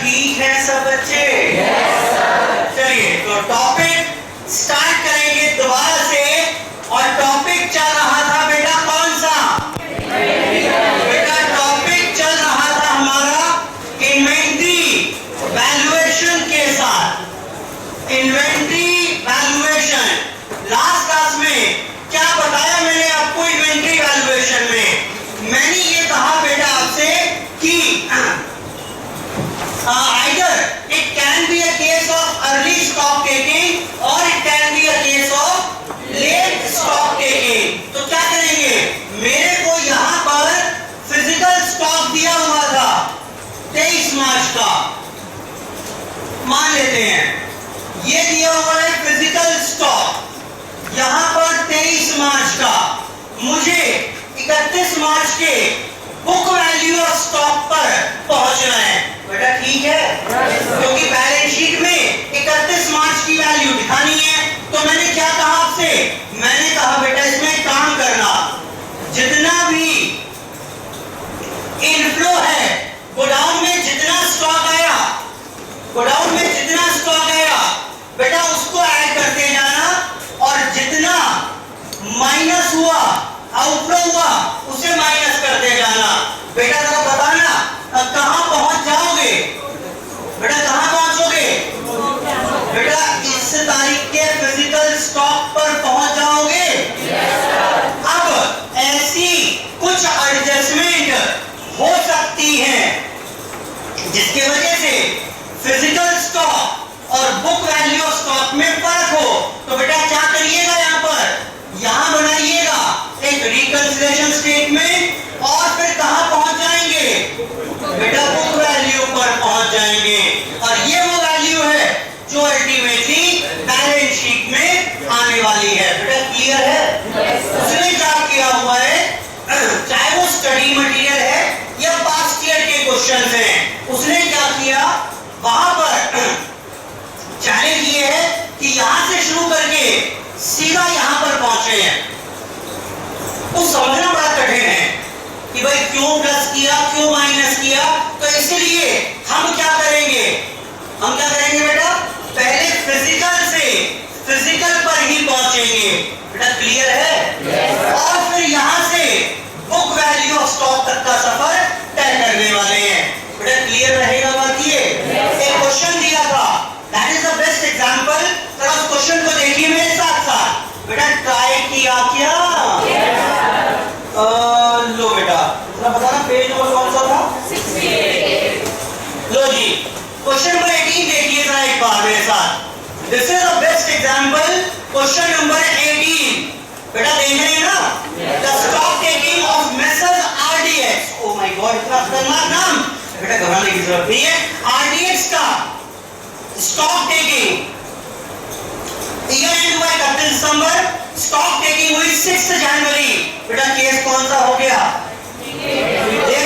ठीक है सब बच्चे? चलिए तो टॉपिक स्टार्ट करेंगे दोबारा से। और टॉपिक चल रहा था बेटा कौन सा? बेटा टॉपिक चल रहा था हमारा इन्वेंट्री वैल्यूएशन के साथ। इन्वेंट्री वैल्यूएशन लास्ट क्लास में क्या बताया मैंने आपको? इन्वेंट्री वैल्यूएशन में मैंने ये कहा बेटा आपसे कि either it can be a case of early stock taking or it can be a case of late stock taking। तो क्या करेंगे? मेरे को यहाँ पर फिजिकल स्टॉक दिया हुआ था 23 मार्च का, मान लेते हैं ये दिया हुआ है फिजिकल स्टॉक यहाँ पर 23 मार्च का। मुझे 31 मार्च के बुक वैल्यू ऑफ स्टॉक पर पहुंचना है बेटा, ठीक है? क्योंकि बैलेंस शीट में 31 मार्च की वैल्यू दिखानी है। तो मैंने क्या कहा आपसे? मैंने कहा बेटा इसमें काम करना, जितना भी इनफ्लो है गोडाउन में, जितना स्टॉक आया गोडाउन में, जितना स्टॉक आया बेटा उसको ऐड करते जाना, और जितना माइनस हुआ, आउटफ्लो हुआ, उसे माइनस करते जाना। बेटा जरा बताना कहां पहुंच जाओगे? बेटा कहां पहुंचोगे? बेटा इस तारीख के फिजिकल स्टॉक पर पहुंच जाओगे। अब ऐसी कुछ एडजस्टमेंट हो सकती है जिसकी वजह से फिजिकल स्टॉक और बुक वैल्यू ऑफ स्टॉक में फर्क हो। तो बेटा क्या करिएगा? यहां बनाइएगा एक रिकंसिलिएशन स्टेटमेंट, और फिर कहां पहुंच जाएंगे? बेटा बुक वैल्यू पर पहुंच जाएंगे। और ये वो वैल्यू है जो अल्टीमेटली बैलेंस शीट में आने वाली है। बेटा क्लियर है? उसने क्या किया हुआ है, चाहे वो स्टडी मटेरियल है या पास्ट ईयर के क्वेश्चंस हैं, उसने क्या किया वहां पर चैलेंज ये है कि यहां से शुरू करके सीधा यहां पर पहुंचे हैं। वो समझना बड़ा कठिन है कि भाई क्यों प्लस किया, क्यों माइनस किया। तो इसलिए हम क्या करेंगे? हम क्या करेंगे बेटा? पहले फिजिकल से फिजिकल पर ही पहुंचेंगे। बेटा क्लियर है? और फिर यहां से बुक वैल्यू ऑफ स्टॉक तक का सफर तय करने वाले हैं। बेटा क्लियर रहेगा बात? ये एक क्वेश्चन दिया था, that is the best example. जरा उस क्वेश्चन को देखिए मेरे साथ साथ। बेटा ट्राई किया क्या? लो बेटा बताना पेज नंबर कौन सा था? 68। लो जी क्वेश्चन नंबर 18 देखिए जरा एक बार मेरे साथ। This is the best example, question number 18। बेटा देख रहे हैं ना? The stock taking of messrs RDX. Oh my God इतना खतरनाक नाम। बेटा घबराने की जरूरत नहीं है। आरडीएक्स का स्टॉक टेकिंग ईयर एंड हुआ 31 दिसंबर, स्टॉक टेकिंग हुई 6 जनवरी। बेटा केस कौन सा हो गया?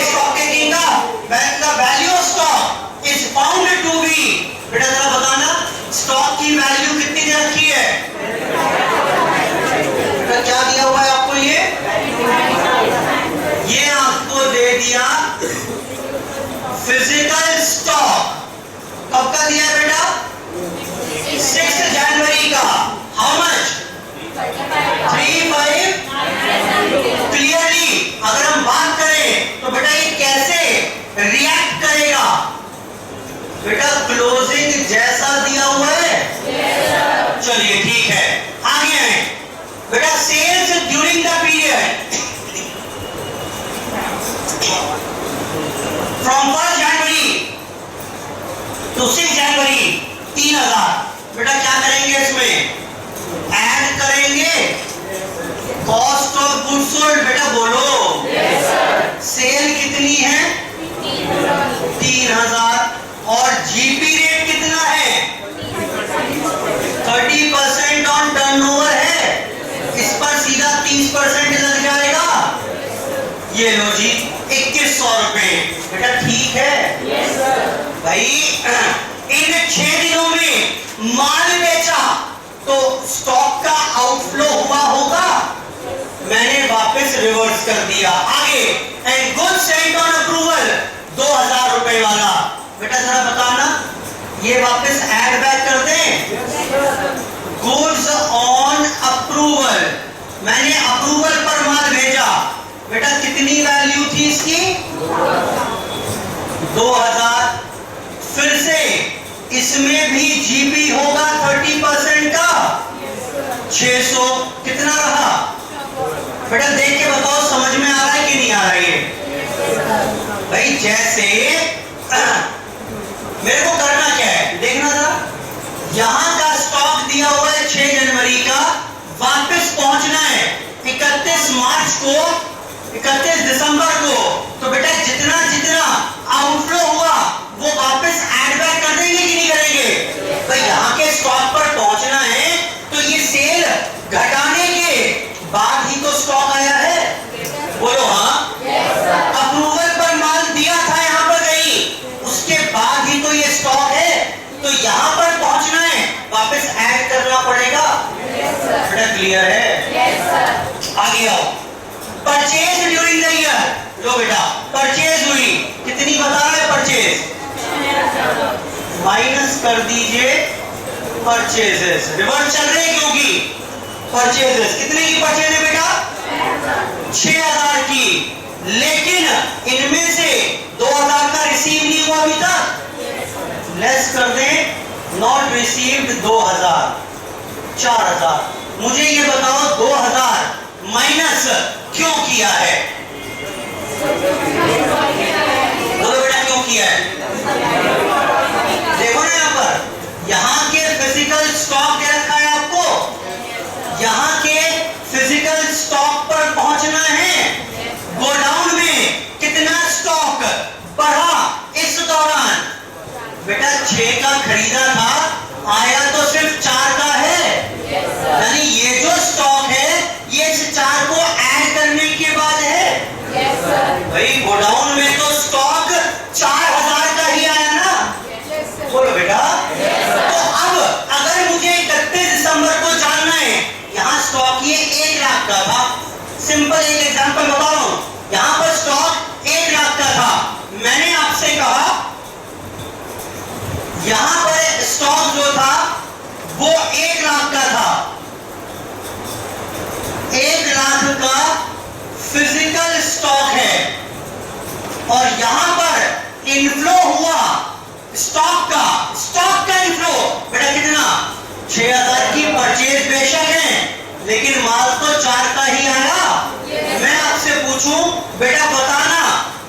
स्टॉक टेकिंग का when the value of stock is found to be, बेटा जरा बताना स्टॉक की वैल्यू कितनी दे रखी है? बेटा क्या दिया हुआ है आपको? ये आपको दे दिया फिजिकल स्टॉक। कब का दिया बेटा? 6 जनवरी का। How much? 35। क्लियरली अगर हम बात करें तो बेटा ये कैसे रिएक्ट करेगा? बेटा क्लोजिंग जैसा दिया हुआ है। चलिए ठीक है, आगे आए बेटा। Sales during the period from 1 January to 6 जनवरी 3000। बेटा क्या करेंगे? इसमें ऐड करेंगे कॉस्ट ऑफ गुड्स सोल्ड। बेटा बोलो सेल कितनी है? 3000। और जीपी रेट कितना है? 30% ऑन टर्नओवर है। इस पर सीधा 30% लग जाएगा। ये लो जी 2100 रुपए। बेटा ठीक है? भाई इन 6 दिनों में माल बेचा तो स्टॉक का आउटफ्लो हुआ होगा, मैंने वापस रिवर्स कर दिया। आगे and goods Saint on approval 2000 रुपए वाला। बेटा जरा बताना, ये वापस ऐड बैक कर दें। गुड्स ऑन अप्रूवल, मैंने अप्रूवल पर माल भेजा, बेटा कितनी वैल्यू थी इसकी? 2000। फिर से इसमें भी जीपी होगा 30% का, 600। कितना रहा बेटा? देख के बताओ समझ में आ रहा है कि नहीं आ रहा है? ये भाई जैसे मेरे को करना क्या है देखना जरा, यहां का स्टॉक दिया हुआ है 6 जनवरी का, वापस पहुंचना है 31 मार्च को, 31 दिसंबर को। तो बेटा जितना जितना आउटफ्लो हुआ वो वापस ऐड बैक कर देंगे कि नहीं करेंगे? भाई यहाँ के स्टॉक पर पहुंचना है तो ये सेल घटाने के बाद ही तो स्टॉक आया है। बोलो हाँ। अप्रूवल पर माल दिया था यहाँ पर कहीं, उसके बाद ही तो ये स्टॉक है, तो यहाँ पर पहुंचना है, वापस ऐड करना पड़ेगा। बेटा क्लियर है? आगे आओ। परचेज ड्यूरिंग द ईयर, लो बेटा परचेज हुई कितनी बता रहा है? परचेज माइनस कर दीजिए परचेजेस, रिवर्स चल रहे हैं क्योंकि परचेजेस कितने की परचेज है बेटा? 6000 की, लेकिन इनमें से 2000 का रिसीव नहीं हुआ अभी तक, लेस कर दें नॉट रिसीव्ड 2000, 4000। मुझे ये बताओ 2000 माइनस क्यों किया है? बोलो बेटा क्यों किया है? देखो ना यहाँ पर, यहाँ के फिजिकल स्टॉक दे रखा है आपको, यहाँ के फिजिकल स्टॉक पर पहुंचना है। गोडाउन में कितना स्टॉक बढ़ा इस दौरान? बेटा 6 का खरीदा था, आया तो सिर्फ 4 का है, यानी ये जो स्टॉक है ये इस 4 को ऐड करने के बाद है। भाई गोडाउन में तो स्टॉक 4000 का ही आया ना? बोलो बेटा। तो अब अगर मुझे 31 दिसंबर को जानना है, यहाँ स्टॉक ये 1 लाख का था, सिंपल एक एग्जांपल बता रहा हूं, यहाँ पर स्टॉक 1 लाख का था, मैंने आपसे कहा यहाँ पर स्टॉक जो था वो 1 लाख का था, 1 लाख का फिजिकल स्टॉक है, और यहां पर इनफ्लो हुआ स्टॉक का इनफ्लो बेटा कितना? 6000 की परचेज बेशक है, लेकिन माल तो 4 का ही आया। मैं आपसे पूछूं बेटा बताना,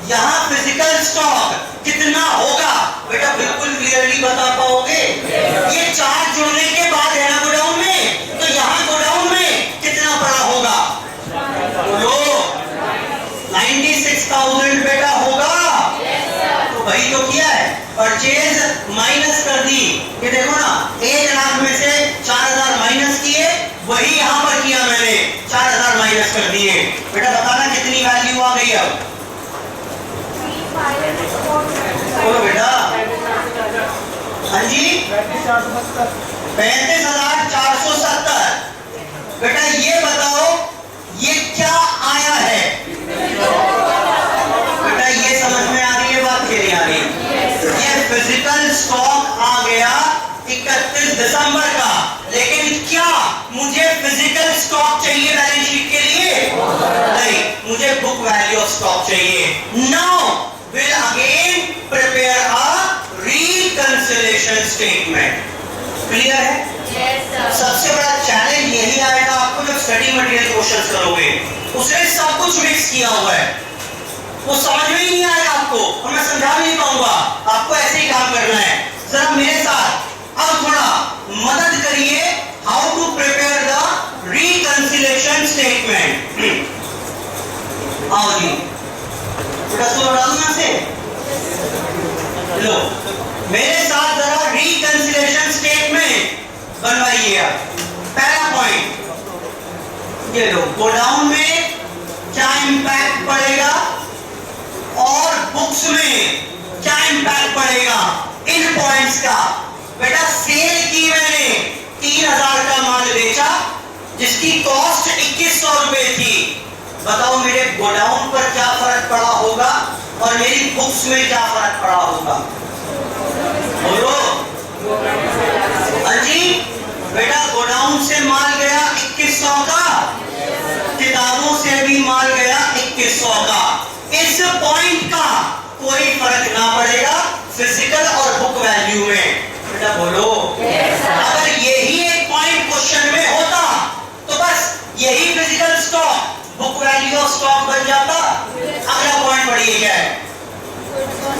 यहां फिजिकल स्टॉक कितना होगा? बेटा बिल्कुल क्लियरली बता पाओगे? ये 4 जुड़ने के बाद है ना गोडाउन में, तो यहां गोडाउन में कितना पड़ा होगा? बोलो 96,000 बेटा होगा। तो भाई तो किया है, परचेज माइनस कर दी, ये देखो ना 1 लाख में से 4000 माइनस किए, वही यहां पर किया मैंने, 4000 माइनस कर दिए। बेटा बताना कितनी वैल्यू आ गई अब? बोलो बेटा। हाँ जी 35,470। बेटा ये बताओ ये क्या आया है? बेटा ये समझ में आ रही है बात कि नहीं आ रही? ये फिजिकल स्टॉक आ गया 31 दिसंबर का, लेकिन क्या मुझे फिजिकल स्टॉक चाहिए बैलेंस शीट के लिए? नहीं, मुझे बुक वैल्यू ऑफ स्टॉक चाहिए। Now will again prepare a reconciliation statement. Clear है? सबसे बड़ा चैलेंज यही आएगा आपको जब स्टडी मटेरियल क्वेश्चंस करोगे, उसने सब कुछ मिक्स किया हुआ है, वो समझ में ही नहीं आएगा आपको, और मैं समझा नहीं पाऊंगा, आपको ऐसे ही काम करना है। जरा मेरे साथ अब थोड़ा मदद करिए, how to prepare the reconciliation statement. आओ जी बेटा सुनो डालना से लो, मेरे साथ जरा रिकंसिलिएशन स्टेटमेंट बनवाइए आप। पहला पॉइंट ये लो, गोडाउन में क्या इंपैक्ट पड़ेगा और बुक्स में क्या इंपैक्ट पड़ेगा, इन पॉइंट्स का। बेटा सेल की मैंने 3000 का माल बेचा, जिसकी कॉस्ट 2100 रुपए थी। बताओ मेरे गोडाउन पर क्या फर्क पड़ा होगा और मेरी बुक्स में क्या फर्क पड़ा होगा? बोलो। हाँ जी बेटा, गोडाउन से माल गया 2100 का, किताबों से भी माल गया 2100 का। इस पॉइंट का कोई फर्क ना पड़ेगा फिजिकल और बुक वैल्यू में। बेटा बोलो। अगर यही एक पॉइंट क्वेश्चन में होता तो बस यही physical stock book value of stock बन जाता। अगला पॉइंट पढ़िए क्या है।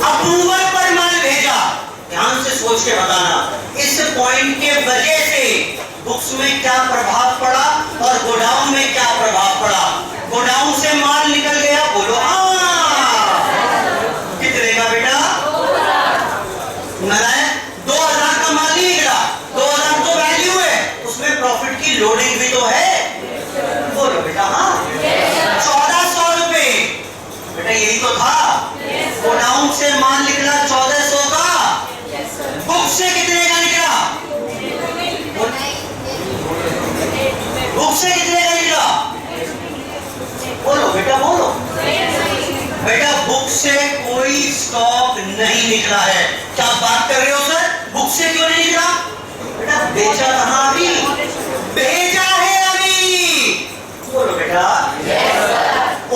अप्रूवल पर माल भेजा, ध्यान से सोच के बताना। इस पॉइंट के वजह से बुक्स में क्या प्रभाव पड़ा और गोडाउन में क्या प्रभाव पड़ा। गोडाउन से माल निकल गया, बोलो हाँ। कितने का बेटा? 2000 का माल नहीं निकला, 2000 तो वैल्यू है, उसमें प्रॉफिट की लोडिंग भी तो है, बोलो बेटा हाँ। 1400 रुपए, बेटा यही तो था। गोडाउन से माल निकला 1400 का, बुक से कितने का निकला? बुक से कितने का निकला? बोलो बेटा बोलो। बेटा बुक से कोई स्टॉक नहीं निकला है। क्या बात कर रहे हो सर? बुक से क्यों नहीं निकला? बेटा बेचा कहां अभी? भेजा है अभी। बोलो बेटा।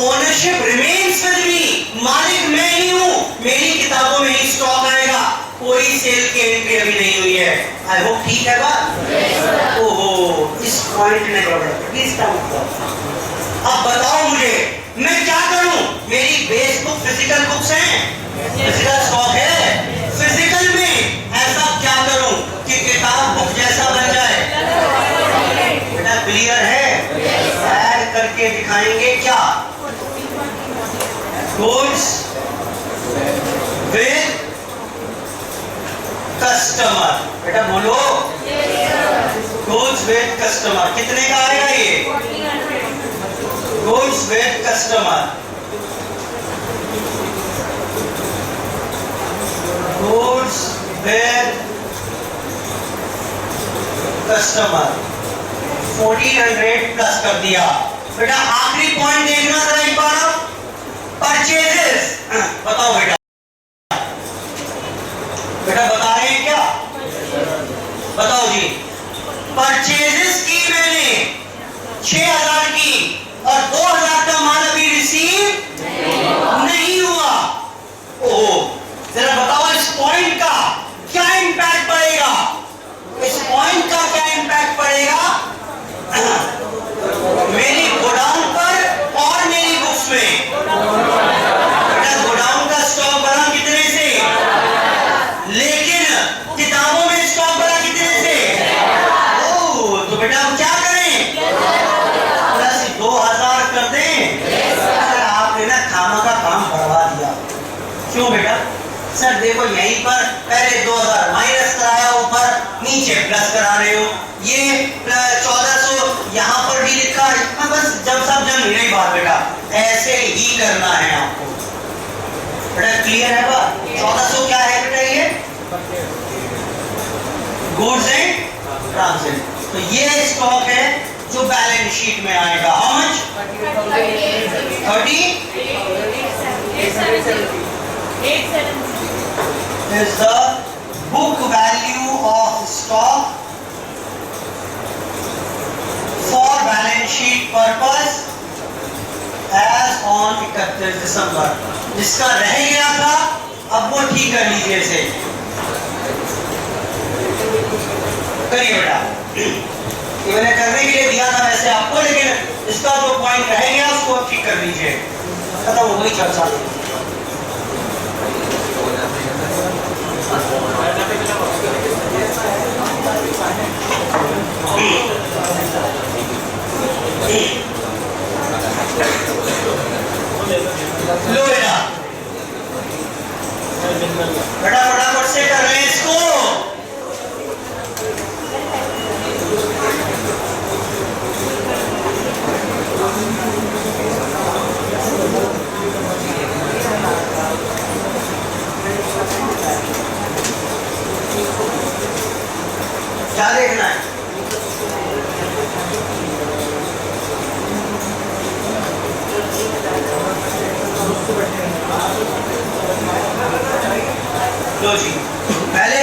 ओनरशिप रिमेन्स विद मी, मालिक मैं ही हूं, मेरी किताबों में ही स्टॉक आएगा। कोई सेल की एंट्री अभी नहीं हुई है। आई होप ठीक है बात। ओहो, इस पॉइंट ने प्लीज अब बताओ मुझे मैं क्या करूं? मेरी बेस बुक फिजिकल बुक्स हैं, फिजिकल स्टॉक है। फिजिकल में ऐसा क्या करूं कि किताब बुक जैसा बन जाए? बेटा क्लियर है? ऐड करके दिखाएंगे क्या? Goods with customer. बेटा बोलो। गुड्स विद कस्टमर कितने का आएगा ये? Goods with customer. Goods with customer 1400 plus कर दिया। बेटा आखिरी पॉइंट देखना जरा एक बार। परचेजेस बताओ बेटा। बेटा बता रहे हैं क्या? बताओ जी। परचेजेस की मैंने 6000 की और 2000 का माल अभी रिसीव नहीं हुआ। ओहो, जरा बताओ इस पॉइंट का क्या इंपैक्ट पड़ेगा? इस पॉइंट का क्या इंपैक्ट पड़ेगा मेरी गोडाउन पर और मेरी बुक्स में? गोडाउन का स्टॉक बढ़ा कितने से, लेकिन किताबों में स्टॉक बढ़ा कितने से? ओह, तो बेटा हम क्या करें? 2000 कर दें। आपने ना खामा का काम बढ़वा दिया। क्यों बेटा? सर देखो यहीं पर पहले 2000 माइनस कराया, ऊपर नीचे प्लस करा रहे हो। ये 1400 यहाँ पर भी लिखा है। हाँ बस जब सब जन नहीं बात बेटा, ऐसे ही करना है आपको। बेटा क्लियर है बात? 1400 क्या है बेटा? ये गुड्स एंड ट्रांजिट। तो ये स्टॉक है जो बैलेंस शीट में आएगा। How much? 30 is the book value of stock for balance sheet purpose as on 31 दिसंबर। जिसका रह गया था अब वो ठीक कर लीजिए इसे। करिए बेटा। ये मैंने करने के लिए दिया था वैसे आपको, लेकिन इसका जो पॉइंट रह गया उसको ठीक कर लीजिए। खत्म हो गई चर्चा। लो बेटा, बेटा फटाफट से कर रहे हैं इसको। क्या देखना है? लो जी, पहले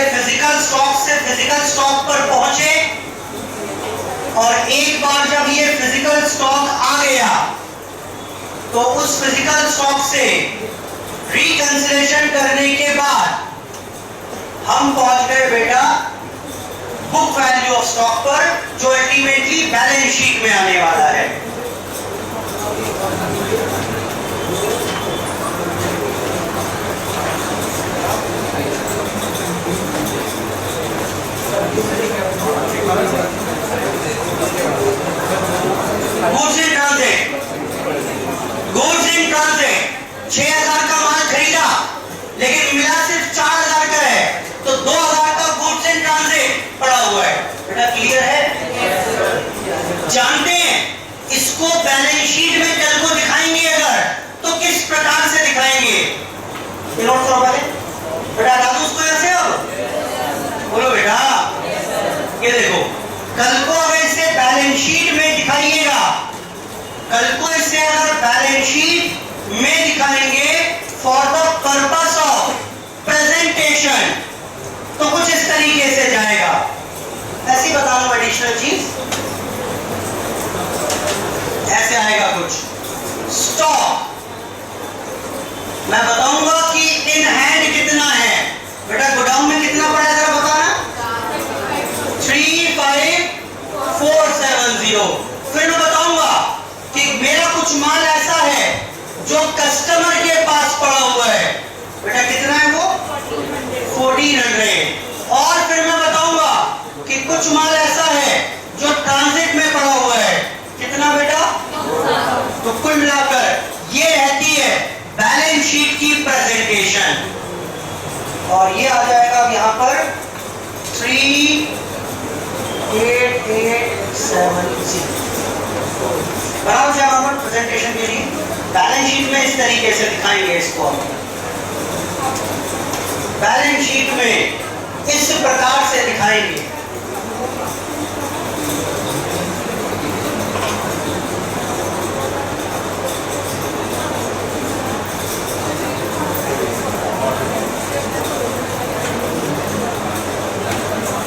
फिजिकल स्टॉक पर पहुंचे और एक बार जब ये फिजिकल स्टॉक आ गया तो उस फिजिकल स्टॉक से रिकंसिलेशन करने के बाद हम पहुंच गए बेटा बुक वैल्यू ऑफ स्टॉक पर, जो अल्टीमेटली बैलेंस शीट में आने वाला है। गुड्स इन ट्रांजिट 6,000 का माल खरीदा लेकिन मिला सिर्फ 4,000 का है, तो 2,000 का गुड्स इन ट्रांजिट पड़ा हुआ है। बेटा क्लियर है? जानते हैं इसको बैलेंस शीट में कल को दिखाएंगे अगर, तो किस प्रकार से दिखाएंगे? नोट करो पहले बेटा, डालो उसको ऐसे। अब बोलो बेटा, ये देखो, कल को अगर इसे बैलेंस शीट में दिखाइएगा, कल को इसे अगर बैलेंस शीट में दिखाएंगे for the purpose of presentation, तो कुछ इस तरीके से जाएगा। ऐसी बता दो एडिशनल चीज, ऐसे आएगा कुछ। स्टॉक मैं बताऊंगा कि इन हैंड कितना है। बेटा गोडाउन में कितना पड़ा है जरा बताना। 35,470। फिर मैं बताऊंगा कि मेरा कुछ माल ऐसा है जो कस्टमर के पास पड़ा हुआ है। बेटा कितना है वो? 1400। और फिर मैं बताऊंगा कि कुछ माल ऐसा है जो ट्रांजिट में पड़ा हुआ है। कितना बेटा? तो कुल मिलाकर ये रहती है बैलेंस शीट की प्रेजेंटेशन। और ये आ जाएगा यहां पर 38,870। बराबर से यहां पर प्रेजेंटेशन के लिए बैलेंस शीट में इस तरीके से दिखाएंगे इसको। बैलेंस शीट में इस प्रकार से दिखाएंगे।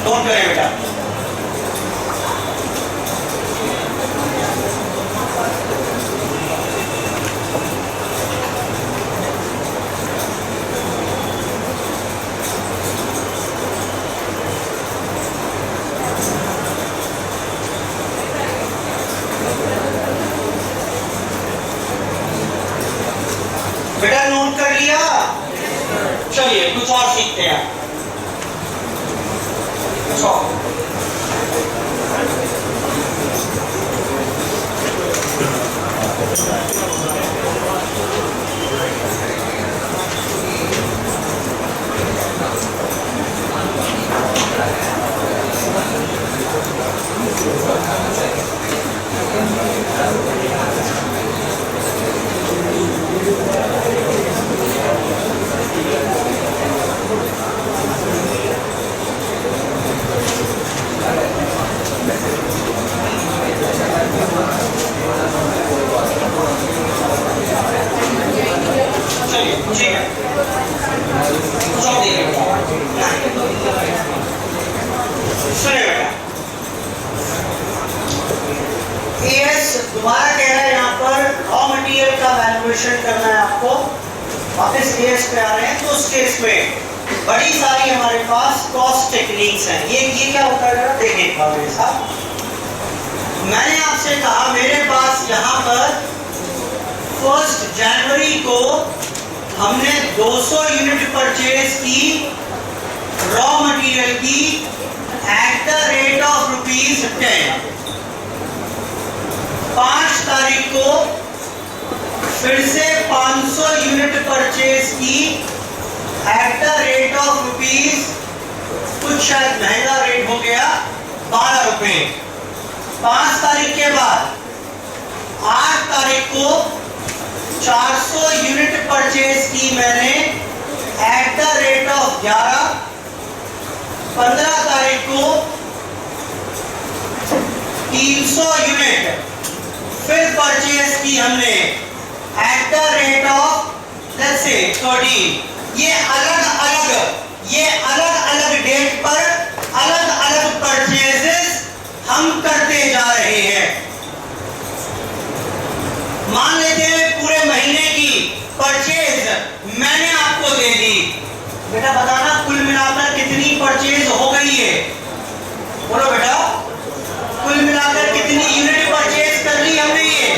नोट करें बेटा। बेटा नोट कर लिया? चलिए कुछ और सीखते हैं। दोबारा कह रहा है यहाँ पर रॉ मटेरियल का वैल्यूएशन करना है आपको। वापस केस पे आ रहे हैं, तो उस केस में बड़ी सारी हमारे पास कॉस्ट टेक्निक्स हैं। ये क्या होता है जरा देखिए मेरे साथ। मैंने आपसे कहा मेरे पास यहाँ पर 1 जनवरी को हमने 200 यूनिट परचेज की रॉ मटेरियल की एट द रेट ऑफ ₹10। 5 तारीख को फिर से 500 यूनिट परचेज की एट द रेट ऑफ ₹, कुछ शायद महंगा रेट हो गया, ₹12। 5 तारीख के बाद 8 तारीख को 400 यूनिट परचेज की मैंने एट द रेट ऑफ 11। 15 तारीख को 300 यूनिट फिर परचेज की हमने eight the rate of let's say 13। ये अलग अलग डेट पर अलग परचेजेस हम करते जा रहे हैं। मान लेते हैं पूरे महीने की परचेज मैंने आपको दे दी। बेटा बताना कुल मिलाकर कितनी परचेज हो गई है? बोलो बेटा, कुल मिलाकर कितनी यूनिट परचेज कर ली हमने? ये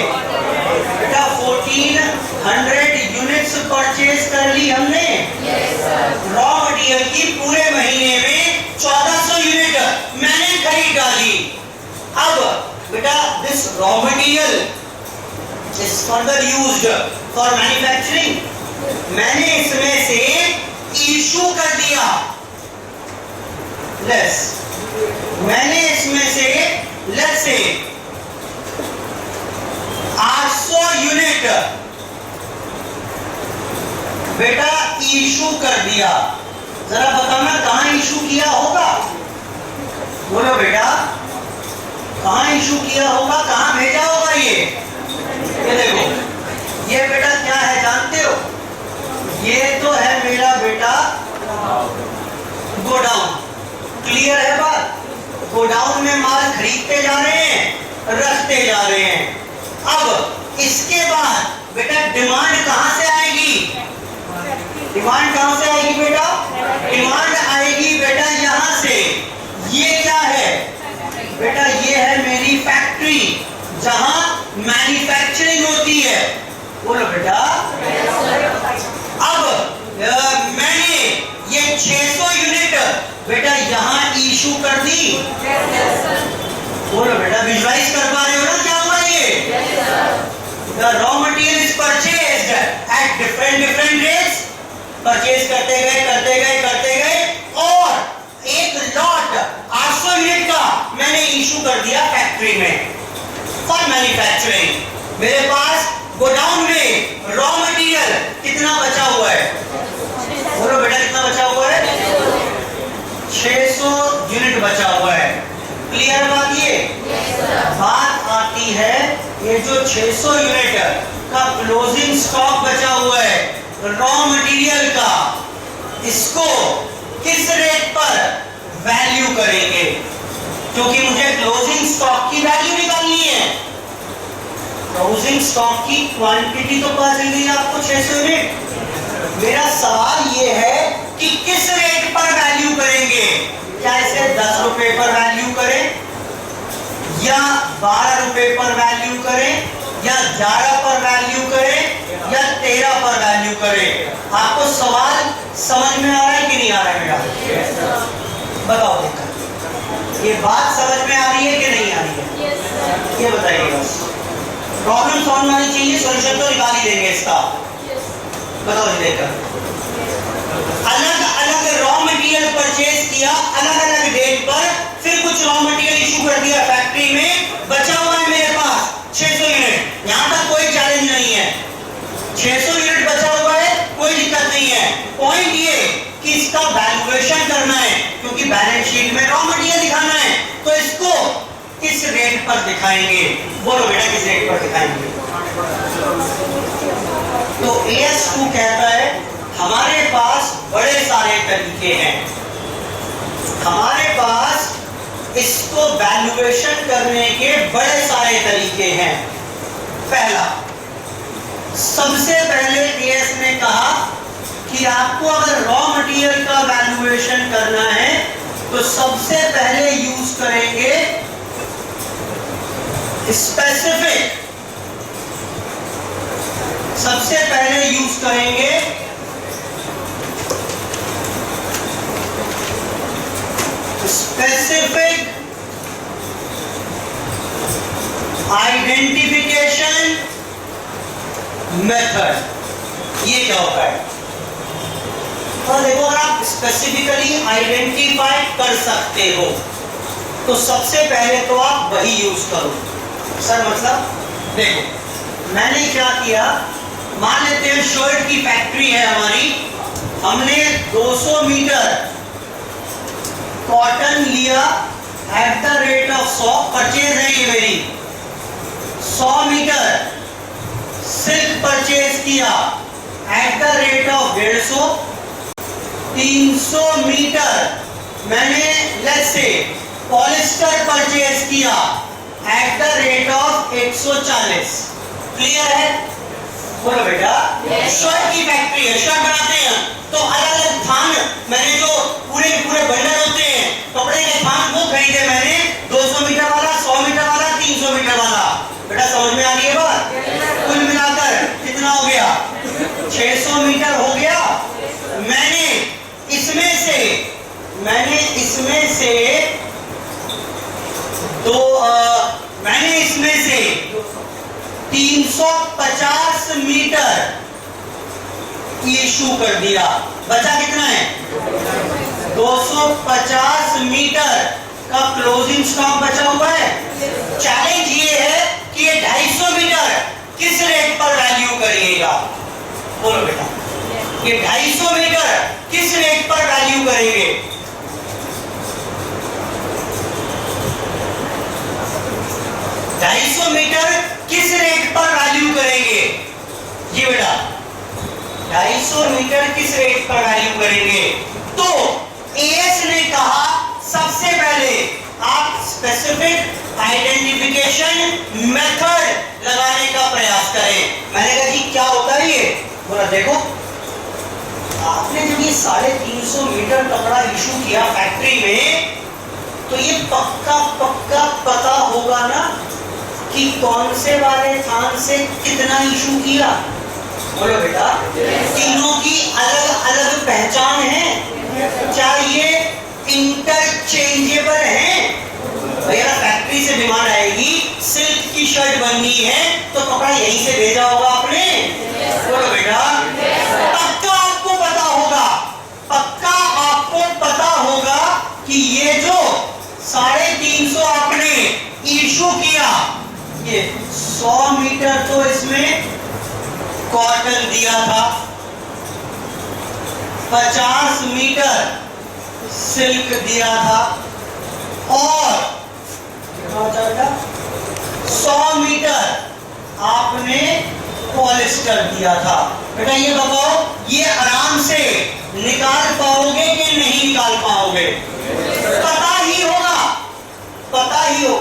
बेटा 1400 यूनिट्स परचेज कर ली हमने। रॉ मटेरियल की पूरे महीने में 1400 यूनिट मैंने खरीद डाली। अब बेटा this raw material is further used for manufacturing. मैंने इसमें से इशू कर दिया लेस, मैंने इसमें से लेट्स से 800 यूनिट बेटा इशू कर दिया। जरा बताना कहां इशू किया होगा? बोलो बेटा, कहां इशू किया होगा, कहां भेजा होगा? ये देखो, ये बेटा क्या है जानते हो? ये तो है मेरा बेटा गोडाउन। क्लियर है बात? गोडाउन में माल खरीदते जा रहे हैं, रखते जा रहे हैं। अब इसके बाद बेटा डिमांड कहां से आएगी? डिमांड कहां से आएगी बेटा? डिमांड आएगी बेटा यहां से। ये क्या है बेटा? ये है मेरी फैक्ट्री जहां मैन्युफैक्चरिंग होती है। बोलो बेटा। अब मैंने ये 600 यूनिट बेटा यहां इशू कर दी। बोलो बेटा, विजुअलाइज कर पा रहे हो ना क्या हुआ? ये the raw material is purchased at different rates. Purchase करते गए और एक लॉट 800 यूनिट का मैंने इशू कर दिया फैक्ट्री में फॉर मैन्युफैक्चरिंग। मेरे पास गोडाउन में रॉ मटेरियल कितना बचा हुआ है? बोलो बेटा, कितना बचा हुआ है? 600 यूनिट बचा हुआ है। क्लियर बात? ये बात आती है ये जो 600 यूनिट का क्लोजिंग स्टॉक बचा हुआ है रॉ मटेरियल का, इसको किस रेट पर वैल्यू करेंगे? क्योंकि मुझे क्लोजिंग स्टॉक की वैल्यू निकालनी है। क्लोजिंग स्टॉक की क्वांटिटी तो पता चल गई आपको 600 यूनिट। मेरा सवाल ये है कि किस रेट पर वैल्यू करेंगे? क्या इसे 10 रुपए पर वैल्यू करें, या 12 रुपए पर वैल्यू करें, या 11 पर वैल्यू करें, या 13 पर वैल्यू करें? आपको सवाल समझ में आ रहा है कि नहीं आ रहा है मेरा? बताओ देखा, ये बात समझ में आ रही है कि नहीं आ रही है? ये बताइए बस। प्रॉब्लम सॉल्व होनी चाहिए, सॉल्यूशन तो निकाल ही देंगे इसका। बताओ जी देखा, अलग अलग रॉ मटेरियल परचेज किया अलग अलग डेट पर, फिर कुछ रॉ मटेरियल इशू कर दिया फैक्ट्री में। बचा हुआ है मेरे पास 600 यूनिट। यहां तक कोई चैलेंज नहीं है। 600 यूनिट बचा हुआ है, कोई दिक्कत नहीं है। पॉइंट ये कि इसका वैल्यूएशन करना है, क्योंकि बैलेंस शीट में रॉ मटेरियल दिखाना है। तो इसको किस रेट पर दिखाएंगे? बोलो बेटा, किस रेट पर दिखाएंगे? तो AS2 कहता है हमारे पास बड़े सारे तरीके हैं। हमारे पास इसको वैल्यूएशन करने के बड़े सारे तरीके हैं। पहला, सबसे पहले AS ने कहा कि आपको अगर रॉ मटेरियल का वैल्यूएशन करना है तो सबसे पहले यूज करेंगे स्पेसिफिक। सबसे पहले यूज करेंगे स्पेसिफिक आइडेंटिफिकेशन मेथड। ये क्या होता है? तो देखो, अगर आप स्पेसिफिकली आइडेंटिफाई कर सकते हो तो सबसे पहले तो आप वही यूज करो। सर मतलब देखो, मैंने क्या किया, मान लेते हैं शर्ट की फैक्ट्री है हमारी। हमने 200 मीटर कॉटन लिया at the rate of 100। Purchase है ये मेरी। 100 मीटर सिल्क परचेज किया at the rate of 150। 300 metre मैंने लेट्स से पॉलिस्टर परचेज किया at the rate of 140। Clear है? बोलो बेटा। शर्ट की फैक्ट्री है, शर्ट बनाते हैं तो अलग अलग थान, मैंने जो पूरे पूरे बंडल होते हैं कपड़े के थान वो खरीदे मैंने, 200 मीटर वाला, 100 मीटर वाला, 300 मीटर वाला। बेटा समझ में आ रही है बात? कुल मिलाकर कितना हो गया? 600 मीटर हो गया। मैंने इसमें से 350 मीटर इशू कर दिया। बचा कितना है? 250 मीटर का क्लोजिंग स्टॉक बचा हुआ है। चैलेंज ये है कि ये 250 मीटर किस रेट पर वैल्यू करिएगा? बोलो बेटा, ये 250 मीटर किस रेट पर वैल्यू करेंगे? $250 मीटर किस रेट पर वैल्यू करेंगे? जी बेटा, 250 मीटर किस रेट पर वैल्यू करेंगे? तो एएस ने कहा सबसे पहले आप स्पेसिफिक आइडेंटिफिकेशन मेथड लगाने का प्रयास करें। मैंने कहा जी क्या होता है ये? बोला देखो, आपने जब ये 350 मीटर कपड़ा इशू किया फैक्ट्री में, तो ये पक्का पता होगा ना कि कौन से वाले थान से कितना इशू किया? बोलो बेटा। तीनों की अलग अलग पहचान है, क्या ये इंटरचेंजेबल है? भैया फैक्ट्री से डिमांड आएगी, सिल्क की शर्ट बननी है तो कपड़ा यहीं से भेजा होगा आपने। बोलो बेटा। पक्का आपको पता होगा कि ये जो 350 आपने इशू किया, ये 100 मीटर तो इसमें कॉटन दिया था, 50 मीटर सिल्क दिया था और 100 मीटर आपने पॉलिस्टर दिया था। बेटा ये बताओ, ये आराम से निकाल पाओगे कि नहीं निकाल पाओगे? पता ही होगा।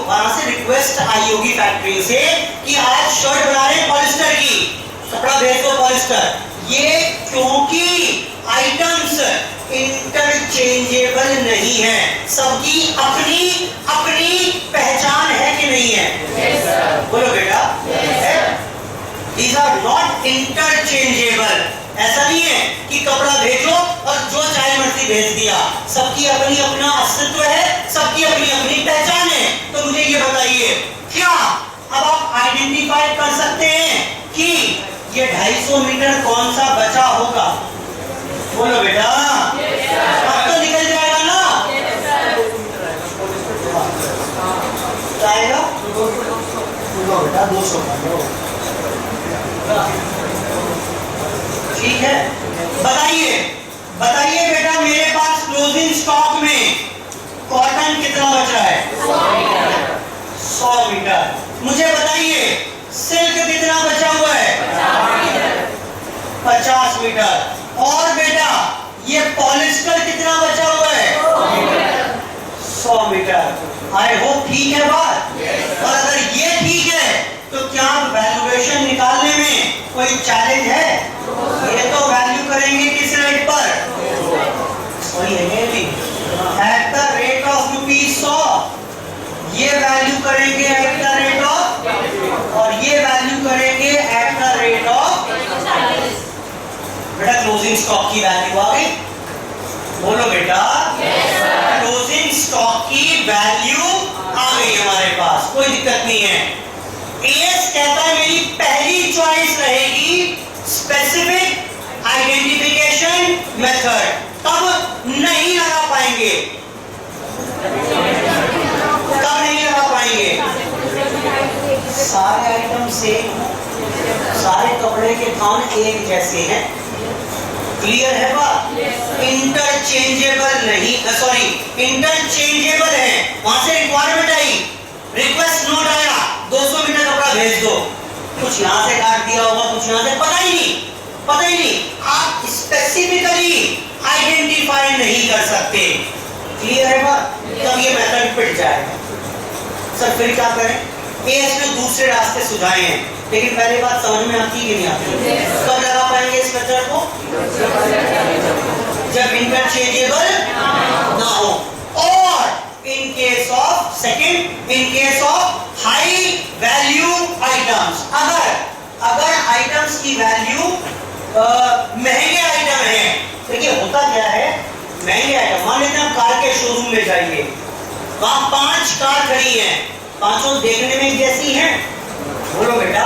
वहां से रिक्वेस्ट आई होगी फैक्ट्री से कि आज शर्ट बना रहे पॉलिस्टर की, कपड़ा भेज दो पॉलिस्टर। ये क्योंकि आइटम्स इंटरचेंजेबल नहीं है, सबकी अपनी पहचान है कि नहीं है? yes, बोलो बेटा। These are not interchangeable। ऐसा नहीं है कि कपड़ा भेजो और जो चाहे मर्जी भेज दिया, सबकी अपनी अपना अस्तित्व है, सबकी अपनी अपनी पहचान है। तो मुझे ये बताइए, क्या अब आप आइडेंटिफाई कर सकते हैं कि ये 250 मीटर कौन सा बचा होगा? बोलो बेटा। अब तो निकल जाएगा ना? जाएगा बेटा 200 ठीक है। बताइए बेटा, मेरे पास क्लोजिंग स्टॉक में कॉटन कितना बचा है? 100 मीटर। मुझे बताइए सिल्क कितना बचा हुआ है? 50 मीटर। और बेटा ये पॉलिस्टर कितना बचा हुआ है? 100 मीटर। आई होप ठीक है बात। और अगर ये ठीक है तो क्या वैल्यूएशन निकालने में कोई चैलेंज है? ये तो वैल्यू करेंगे किस रेट पर? सही है ये भी, एट द रेट ऑफ ₹100। ये वैल्यू करेंगे एट द रेट ऑफ, और ये वैल्यू करेंगे एट द रेट ऑफ। बेटा क्लोजिंग स्टॉक की वैल्यू आ गई? बोलो बेटा। क्लोजिंग स्टॉक की वैल्यू आ गई हमारे पास, कोई दिक्कत नहीं है। एएस कहता है मेरी पहली चॉइस रहेगी स्पेसिफिक आइडेंटिफिकेशन मेथड। तब नहीं लगा पाएंगे। सारे आइटम सेम, सारे कपड़े के थान एक जैसे हैं। क्लियर है बात? इंटरचेंजेबल नहीं, इंटरचेंजेबल है। वहां से रिक्वायरमेंट आई, रिक्वेस्ट नोट आया, 200 मीटर कपड़ा भेज दो। कुछ यहां से काट दिया होगा, कुछ यहां से, पता ही नहीं। आप स्पेसिफिकली आइडेंटिफाई नहीं कर सकते। क्लियर है बात? तब ये मेथड पिट जाएगा। सर फिर क्या करें? एएस ने दूसरे रास्ते सुझाए हैं, लेकिन पहले बात समझ में आती है कि नहीं आती? कब लगा पाएंगे इस मेथड को? जब इंटरचेंजेबल ना हो, और in case of second, in case of high value items, अगर आइटम्स की वैल्यू महंगे आइटम है। देखिए होता क्या है, महंगे आइटम, मान लेते हैं आप कार के शोरूम में जाइए, वहां 5 कार खड़ी हैं, पांचों देखने में एक जैसी हैं, बोलो बेटा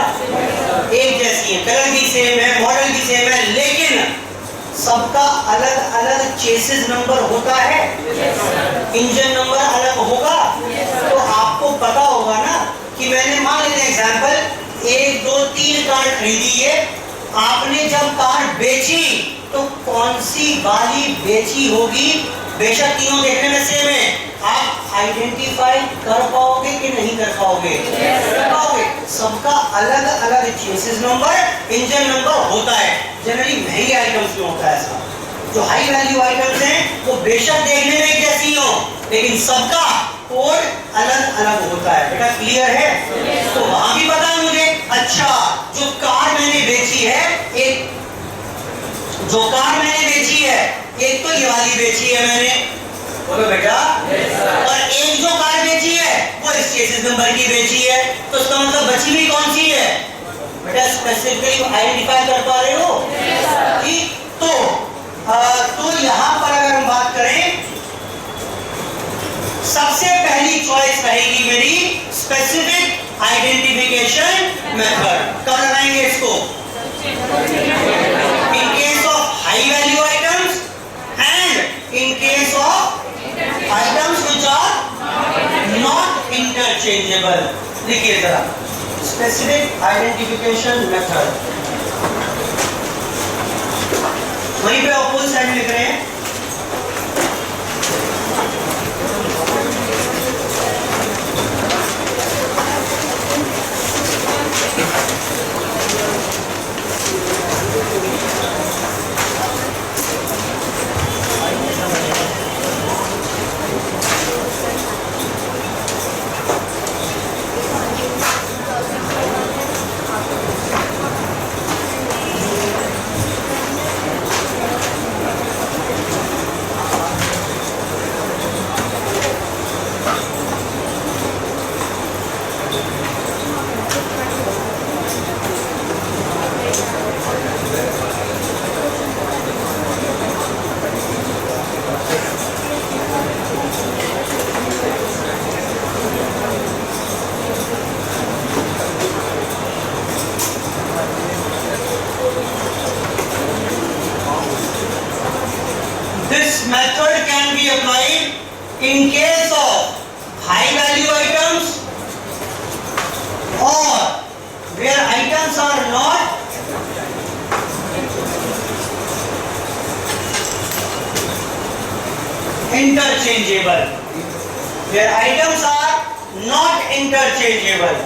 एक जैसी है, कलर भी सेम है, मॉडल भी सेम है, लेकिन सबका अलग अलग चेसिस नंबर होता है, इंजन नंबर अलग होगा। तो आपको पता होगा ना कि मैंने मान लेते हैं एग्जांपल 1 2 3 कार खरीदी है, आपने जब कार बेची तो कौन सी वाली बेची होगी, बेशक तीनों देखने में सेम है, आप आइडेंटिफाई कर पाओगे कि नहीं कर पाओगे? कर पाओगे। सबका अलग अलग चेसिस नंबर, इंजन नंबर होता है। जनरली महंगे आइटम्स में होता है ऐसा। जो हाई वैल्यू आइटम्स हैं वो बेशक देखने में एक जैसी हो, लेकिन सबका कोड अलग अलग होता है। बेटा क्लियर है? तो वहां भी पता है मुझे। अच्छा, जो कार मैंने बेची है, एक तो ये वाली बेची है मैंने, बोलो बेटा, और एक जो कार बेची है वो इस चेसिस नंबर की बेची है, तो इसका मतलब बची हुई कौन सी है? बेटा स्पेसिफिकली आइडेंटिफाई कर पा रहे हो? ठीक। तो यहां पर अगर हम बात करें, सबसे पहली चॉइस रहेगी मेरी स्पेसिफिक आइडेंटिफिकेशन मेथड। कब लगाएंगे इसको? In case of high value items and in case of items which are not interchangeable। देखिए जरा, specific identification method, वहीं पे ऑपोजिट साइड में लिख रहे हैं। This method can be applied in case of high value items or where items are not interchangeable. Where items are not interchangeable.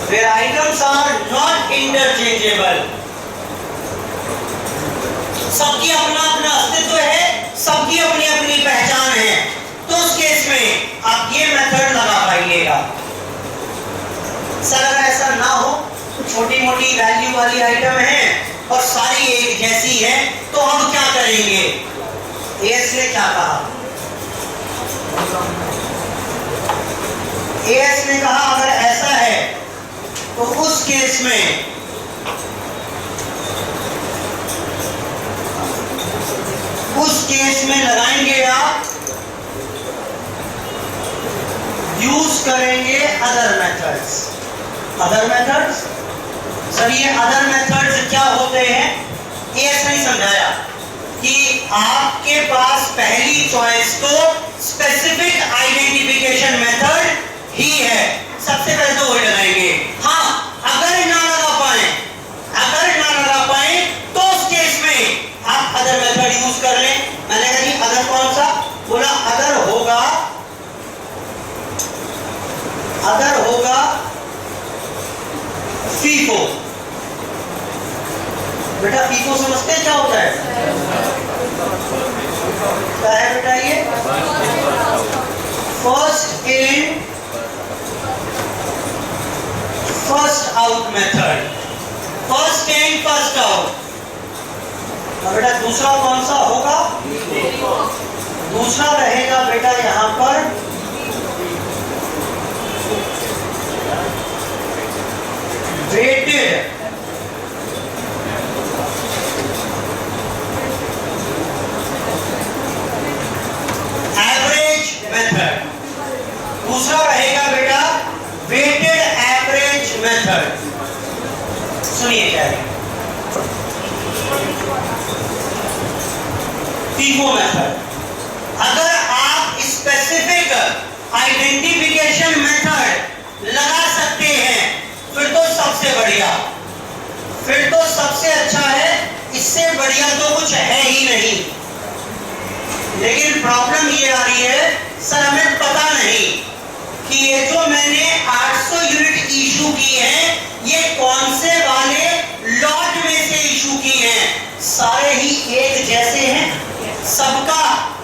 Where items are not interchangeable. सबकी अपना अपना अस्तित्व है, सबकी अपनी अपनी पहचान है, तो उस केस में आप ये मेथड लगा पाइएगा। सर अगर ऐसा ना हो, छोटी मोटी वैल्यू वाली आइटम है और सारी एक जैसी है, तो हम क्या करेंगे? एएस ने क्या कहा? एएस ने कहा अगर ऐसा है तो उस केस में लगाएंगे आप, यूज करेंगे other methods. Other methods, sir ये अदर मेथड्स क्या होते हैं? ये नहीं समझाया कि आपके पास पहली चॉइस तो स्पेसिफिक आइडेंटिफिकेशन मेथड ही है, सबसे पहले तो वही लगाएंगे। हाँ, अगर ना लगा पाए तो उस केस में आप अदर मेथड यूज कर लें। मैंने कहा जी अदर कौन सा? बोला अदर होगा फीफो। बेटा फीको समझते हैं क्या होता है? क्या है बेटा ये? First in first out method, first in first out. और बेटा दूसरा कौन सा होगा? दूसरा रहेगा बेटा यहां पर वेटेड एवरेज मेथड। दूसरा रहेगा बेटा वेटेड एवरेज मेथड। सुनिए क्या है फीको मेथड। अगर आप स्पेसिफिक आइडेंटिफिकेशन मेथड लगा सकते हैं फिर तो सबसे बढ़िया, फिर तो सबसे अच्छा है, इससे बढ़िया तो कुछ है ही नहीं। लेकिन प्रॉब्लम ये आ रही है सर हमें पता नहीं कि ये जो मैंने 800 यूनिट इशू की है ये कौन से वाले लॉट में से इशू की है। सारे ही एक जैसे हैं, सबका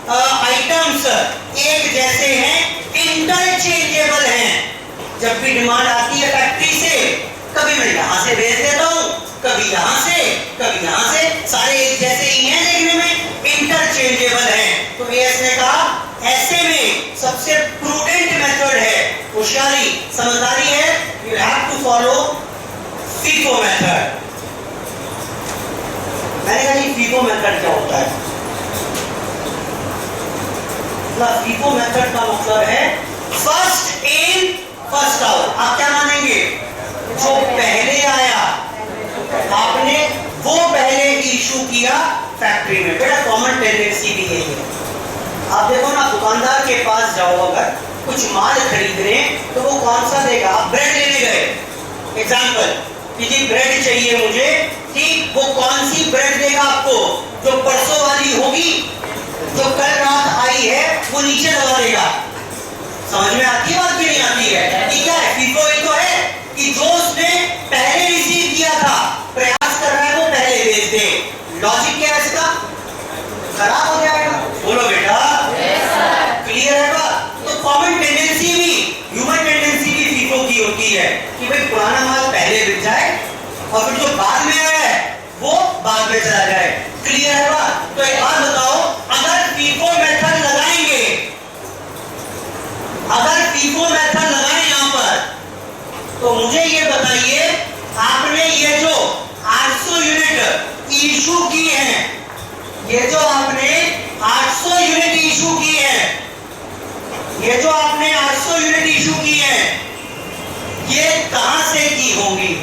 आइटम्स एक जैसे हैं, इंटरचेंजेबल हैं। जब भी डिमांड आती है फैक्ट्री से, कभी मैं यहां से भेज देता हूं, कभी यहां से, कभी यहां से, सारे एक जैसे ही हैं, देखने में इंटरचेंजेबल हैं। तो एएस ने कहा ऐसे में सबसे प्रूडेंट मेथड है, होशियारी समझदारी है, you have to follow FIFO method. मैंने कहा ये फीको मेथड क्या होता है? फीको मेथड का मतलब है फर्स्ट इन फर्स्ट आउट। आप क्या मानेंगे? जो पहले आया आपने वो पहले इशू किया फैक्ट्री में। बेटा कॉमन टेंडेंसी भी यही है। आप देखो ना दुकानदार के पास जाओ अगर कुछ माल खरीदने तो वो कौन सा देगा? आप ब्रेड लेने गए एग्जाम्पल कि जी ब्रेड चाहिए मुझे, ठीक, वो कौन सी ब्रेड देगा आपको? जो परसों वाली होगी, जो कल रात आई है वो नीचे दबा देगा। समझ में आती है बात कि नहीं आती है? ठीक है, फीको ही तो है कि जो उसने पहले रिसीव किया था प्रयास कर रहा है वो पहले भेज दे। लॉजिक क्या है इसका? खराब हो जाएगा। बोलो बेटा क्लियर है बात? तो कॉमन टेंडेंसी भी, ह्यूमन टेंडेंसी भी फीको की होती है कि भाई पुराना माल पहले बिक जाए और फिर जो बाद में आया है वो बाद में चला जाए। क्लियर है बात? तो एक बात बताओ, अगर फीको मेथड लगाएंगे, अगर फीको मेथड लगाए यहां पर, तो मुझे ये बताइए आपने ये जो 800 यूनिट इशू की है, ये जो आपने 800 यूनिट इशू की है, ये जो आपने 800 यूनिट इशू की है, ये कहां से की होंगी?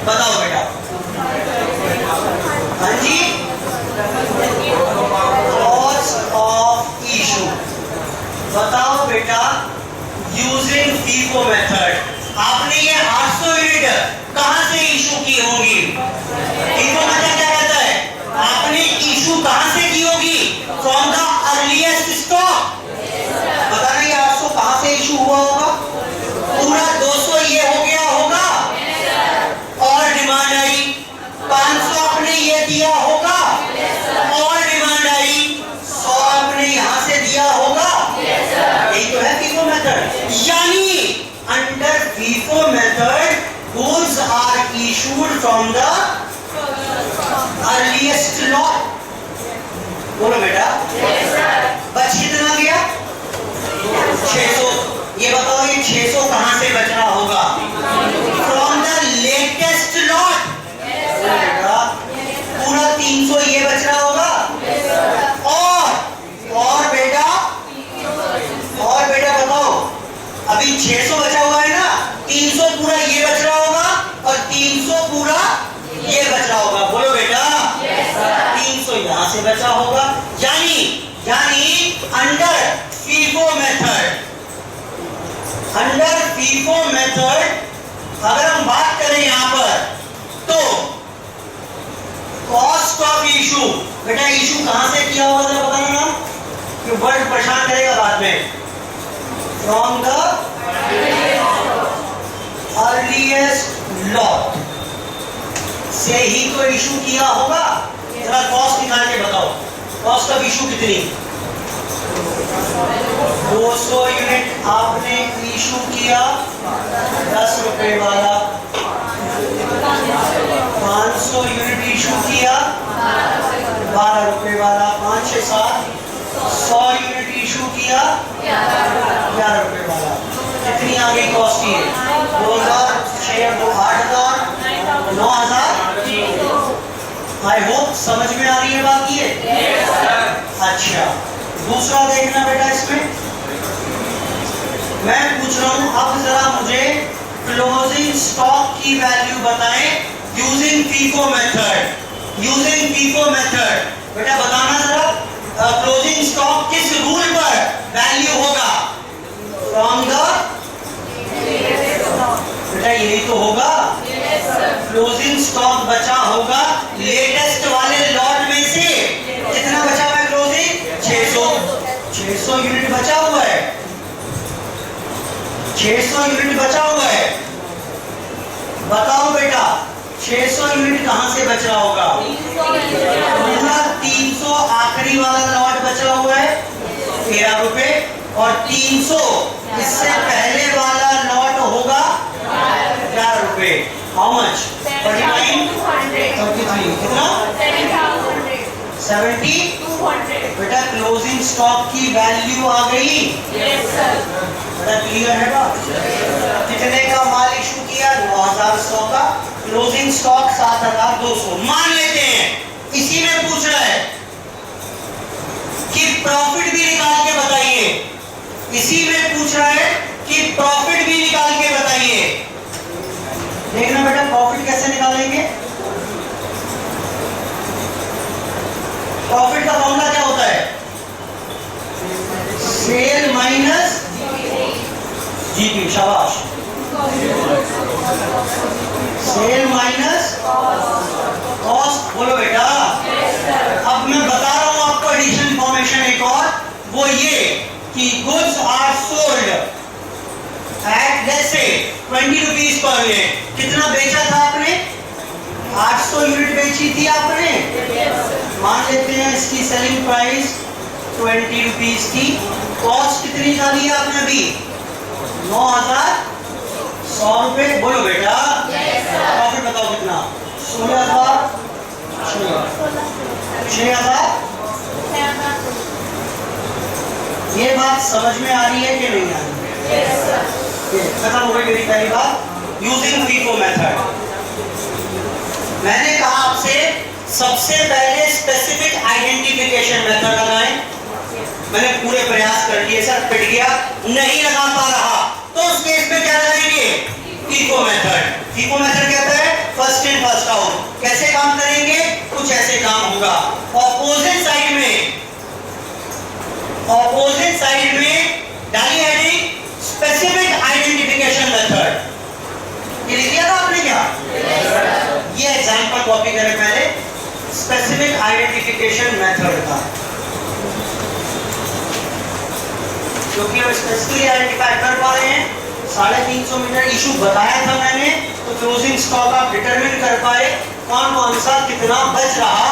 बताओ बेटा। हाँ जी, कॉस्ट ऑफ इशू। बताओ बेटा यूजिंग फीको मेथड आपने ये 800 यूनिट कहां से इशू की होंगी? फीको मेथड क्या कहता है? आपने इशू कहां से की होगी? From the earliest stock. पता नहीं 800 कहां से इशू हुआ होगा? पूरा 200 ये हो गया होगा और डिमांड आई, 500 आपने ये दिया होगा और डिमांड आई, 100 आपने यहां से दिया होगा। यही तो है फीको मेथड। यानी under FIFO method goods are issued from the earliest lot। बोलो बेटा बच कितना गया? 600। ये बताओ ये 600 कहां से बच रहा होगा? From the latest lot. पूरा 300 ये बच रहा होगा और बेटा बताओ अभी 600 बचा हुआ है ना, 300 पूरा ये बच रहा होगा और 300 पूरा ये बच रहा होगा। बोलो बेटा 300 यहां से बचा होगा। यानी under FIFO method, under FIFO method अगर हम बात करें यहां पर तो कॉस्ट ऑफ इशू, बेटा इशू कहां से किया होगा जरा बताना ना, कि वर्ड परेशान करेगा बाद में। From the earliest lot. से ही तो इशू किया होगा। जरा कॉस्ट निकाल के बताओ, कॉस्ट ऑफ इशू कितनी? 200 यूनिट आपने इशू किया 10 रुपए वाला, 500 यूनिट इशू किया 12 रुपए वाला, 5 6 7 100 यूनिट इशू किया 11 रुपए वाला। कितनी आ गई कॉस्ट की? 2000, 8000, 9000। आई होप समझ में आ रही है बात ये। अच्छा, दूसरा देखना बेटा, इसमें मैं पूछ रहा हूं, अब जरा मुझे क्लोजिंग स्टॉक की वैल्यू बताएं using FIFO method. Using FIFO method बेटा बताना जरा, क्लोजिंग स्टॉक किस रूल पर वैल्यू होगा? फ्रॉम द, बेटा यही तो होगा, क्लोजिंग स्टॉक बचा होगा लेटेस्ट वाले लॉट में से। कितना बचा हुआ है क्लोजिंग? 600 यूनिट बचा हुआ है, 600 यूनिट बचा हुआ है। बताओ बेटा 600 यूनिट कहां से बच रहा होगा? पूरा 300 आखिरी वाला लॉट बचा हुआ है 13 रुपए, और 300 इससे पहले वाला लॉट होगा 11 रुपए। How much? 49, 33, कितना? 7200। बेटा क्लोजिंग स्टॉक की वैल्यू आ गई। बेटा क्लियर है बात? कितने का माल इशू किया? 9100 का। क्लोजिंग स्टॉक 7200 मान लेते हैं। इसी में पूछ रहा है कि प्रॉफिट भी निकाल के बताइए। इसी में पूछ रहा है कि प्रॉफिट भी निकाल के बताइए। देखना बेटा प्रॉफिट कैसे निकालेंगे। प्रॉफिट का फॉर्मूला क्या होता है? Sale minus GP. शाबाश। Sale minus cost. बोलो बेटा। अब मैं बता रहा हूं आपको एडिशनल इंफॉर्मेशन एक और, वो ये कि goods are sold at let's say 20 rupees per unit. कितना बेचा था आपने? 800 यूनिट बेची थी आपने। मान लेते हैं इसकी सेलिंग प्राइस 20 रुपीज थी। कॉस्ट कितनी डाली आपने अभी? 9100 रुपए। बोलो बेटा। प्रॉफिट बताओ कितना? 16,000, 6,000। ये बात समझ में आ रही है कि नहीं आ रही? खत्म हो गई मेरी पहली बात, यूजिंग फीफो मेथड। मैंने कहा आपसे सबसे पहले स्पेसिफिक आइडेंटिफिकेशन मेथड लगाएं। मैंने पूरे प्रयास कर लिए सर, पिट गया, नहीं लगा पा रहा, तो उस केस में क्या लगाएंगे? FIFO method. फीफो मेथड कहता है फर्स्ट इन फर्स्ट आउट। कैसे काम करेंगे? कुछ ऐसे काम होगा। ऑपोजिट साइड में डाली हेडिंग स्पेसिफिक आइडेंटिफिकेशन मेथड। ये लिख दिया था आपने क्या? ये एग्जांपल कॉपी करें पहले, स्पेसिफिक आइडेंटिफिकेशन मेथड का, क्योंकि हम स्पेसिफिकली आइडेंटिफाई कर पा रहे हैं। 350 मीटर इशू बताया था मैंने, तो क्लोजिंग स्टॉक आप डिटरमिन कर पाए कौन कौन सा कितना बच रहा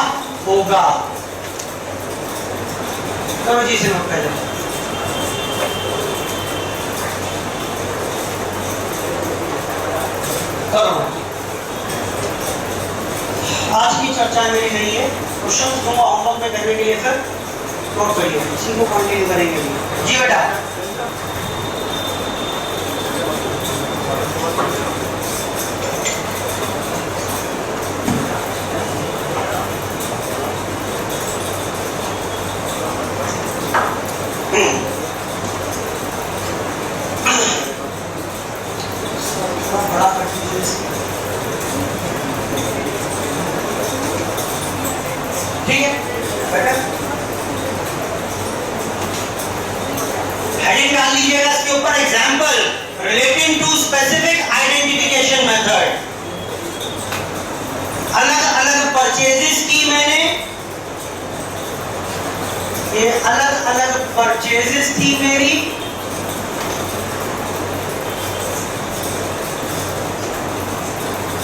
होगा। करो जी से नोट पहले। करो। आज की चर्चा मेरी नहीं है, क्वेश्चन को होमवर्क में करने के लिए फिर नोट करिए, इसी को कंटिन्यू करेंगे जी बेटा। बड़ा ठीक है बेटा, हेडिंग डाल लीजिएगा इसके ऊपर, example relating to specific identification method. अलग अलग परचेजेस की मैंने, ये अलग अलग परचेजेस थी मेरी,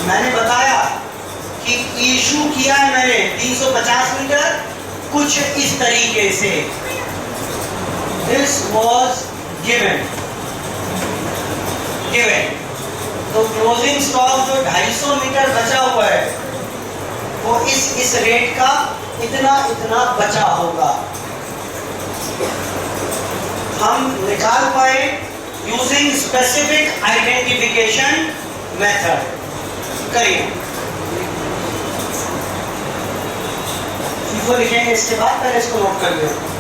मैंने बताया कि इशू किया है मैंने 350 मीटर कुछ इस तरीके से, दिस वॉज गिवन। तो क्लोजिंग स्टॉक जो 250 मीटर बचा हुआ है वो इस रेट का इतना बचा होगा। हम निकाल पाए यूजिंग स्पेसिफिक आइडेंटिफिकेशन मेथड। करिए, इसको लिखेंगे इसके बाद, पहले इसको नोट कर लिया।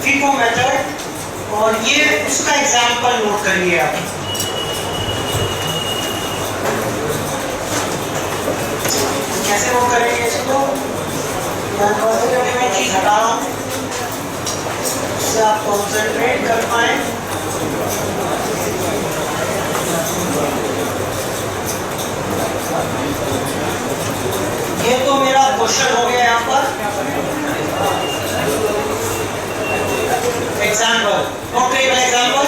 FIFO मेथड, और ये उसका एग्जांपल नोट करिए आप। कैसे नोट करेंगे इसको? मैं चीज हटा रहा हूं इससे आप कॉन्सेंट्रेट कर पाए। ये तो मेरा क्वेश्चन हो गया यहाँ पर। एग्जाम्पल नोट करिए, एग्जाम्पल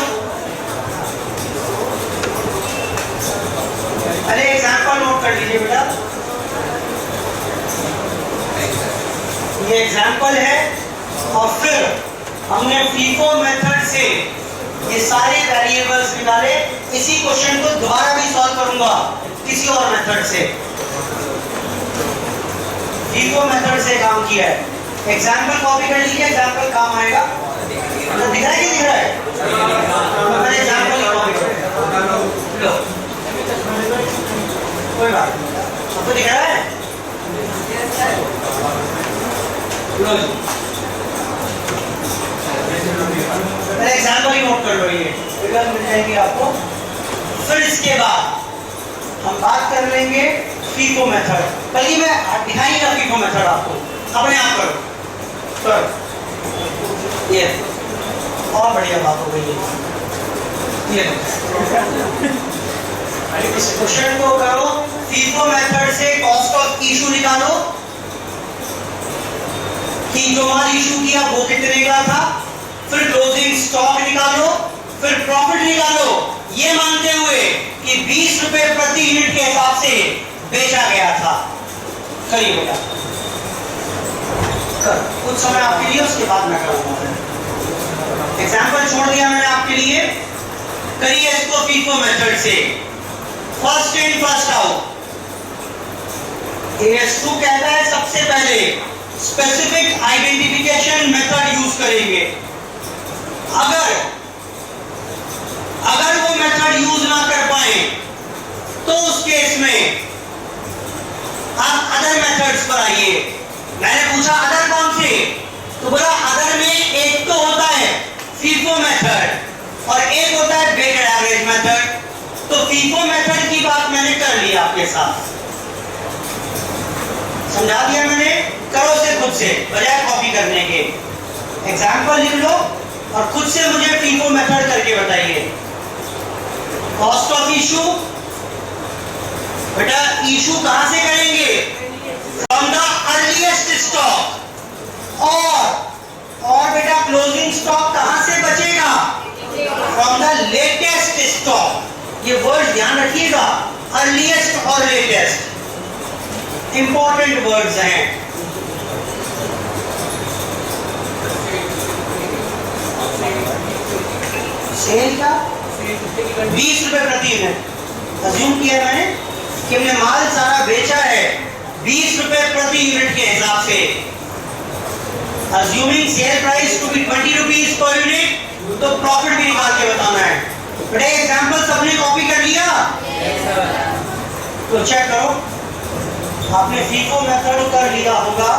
अरे एग्जाम्पल नोट कर लीजिए बेटा। ये एग्जाम्पल है और फिर हमने FIFO मेथड से ये सारे वेरिएबल्स निकाले। इसी क्वेश्चन को दोबारा भी सॉल्व करूंगा किसी और मेथड से। FIFO मेथड से काम किया है। एग्जाम्पल कॉपी कर लीजिए, एग्जाम्पल काम आएगा। तो दिख रहा है कि दिख रहा है? मैंने एग्जाम्पल ही कॉपी कर लो, कोई बात नहीं। आपको दिख रहा है? लो जी, मैंने एग्जाम्पल ही नोट कर लो, ये फिगर मिल जाएगी आपको। फिर इसके बाद हम बात कर लेंगे FIFO मेथड। पहले मैं दिखाएंगे FIFO मेथड आपको, अपने आप करो। ये और बढ़िया बात हो गई है। ये इस क्वेश्चन को करो, FIFO मेथड से कॉस्ट ऑफ इशू निकालो कि जो माल इशू किया वो कितने का था, फिर क्लोजिंग स्टॉक निकालो, फिर प्रॉफिट निकालो, ये मानते हुए कि 20 रुपए प्रति यूनिट के हिसाब से बेचा गया था। करिए बेटा, कुछ समय आपके लिए, उसके बाद मैं करूंगा। एग्जाम्पल छोड़ दिया मैंने आपके लिए। करिए इसको FIFO मेथड से, first in first out. AS2 कहता है सबसे पहले स्पेसिफिक आइडेंटिफिकेशन मेथड यूज करेंगे। अगर वो मेथड यूज ना कर पाए तो उस केस में आप अदर मेथड्स पर आइए। मैंने पूछा अदर कौन से, तो बोला अदर में एक तो होता है FIFO मेथड और एक होता है वेटेड एवरेज मेथड। तो FIFO मेथड की बात मैंने कर ली आपके साथ, समझा दिया मैंने। करो से खुद से, बजाय कॉपी करने के। एग्जाम्पल लिख लो और खुद से मुझे FIFO मेथड करके बताइए। कॉस्ट ऑफ इशू, बेटा इशू कहां से करेंगे? From from the earliest stock. और बेटा क्लोजिंग स्टॉक कहां से बचेगा? From the latest stock. ये वर्ड ध्यान रखिएगा, अर्लीस्ट और लेटेस्ट इंपॉर्टेंट वर्ड्स हैं। सेल का 20 रुपए प्रति यूनिट अज्यूम किया मैंने कि हमने माल सारा बेचा है 20 रुपए प्रति यूनिट के हिसाब से। Assuming sale price to be 20 rupees per unit, तो प्रॉफिट भी निकाल के बताना है। बेटा एग्जांपल सबने कॉपी कर लिया? तो चेक करो, आपने फीको मेथड कर लिया होगा।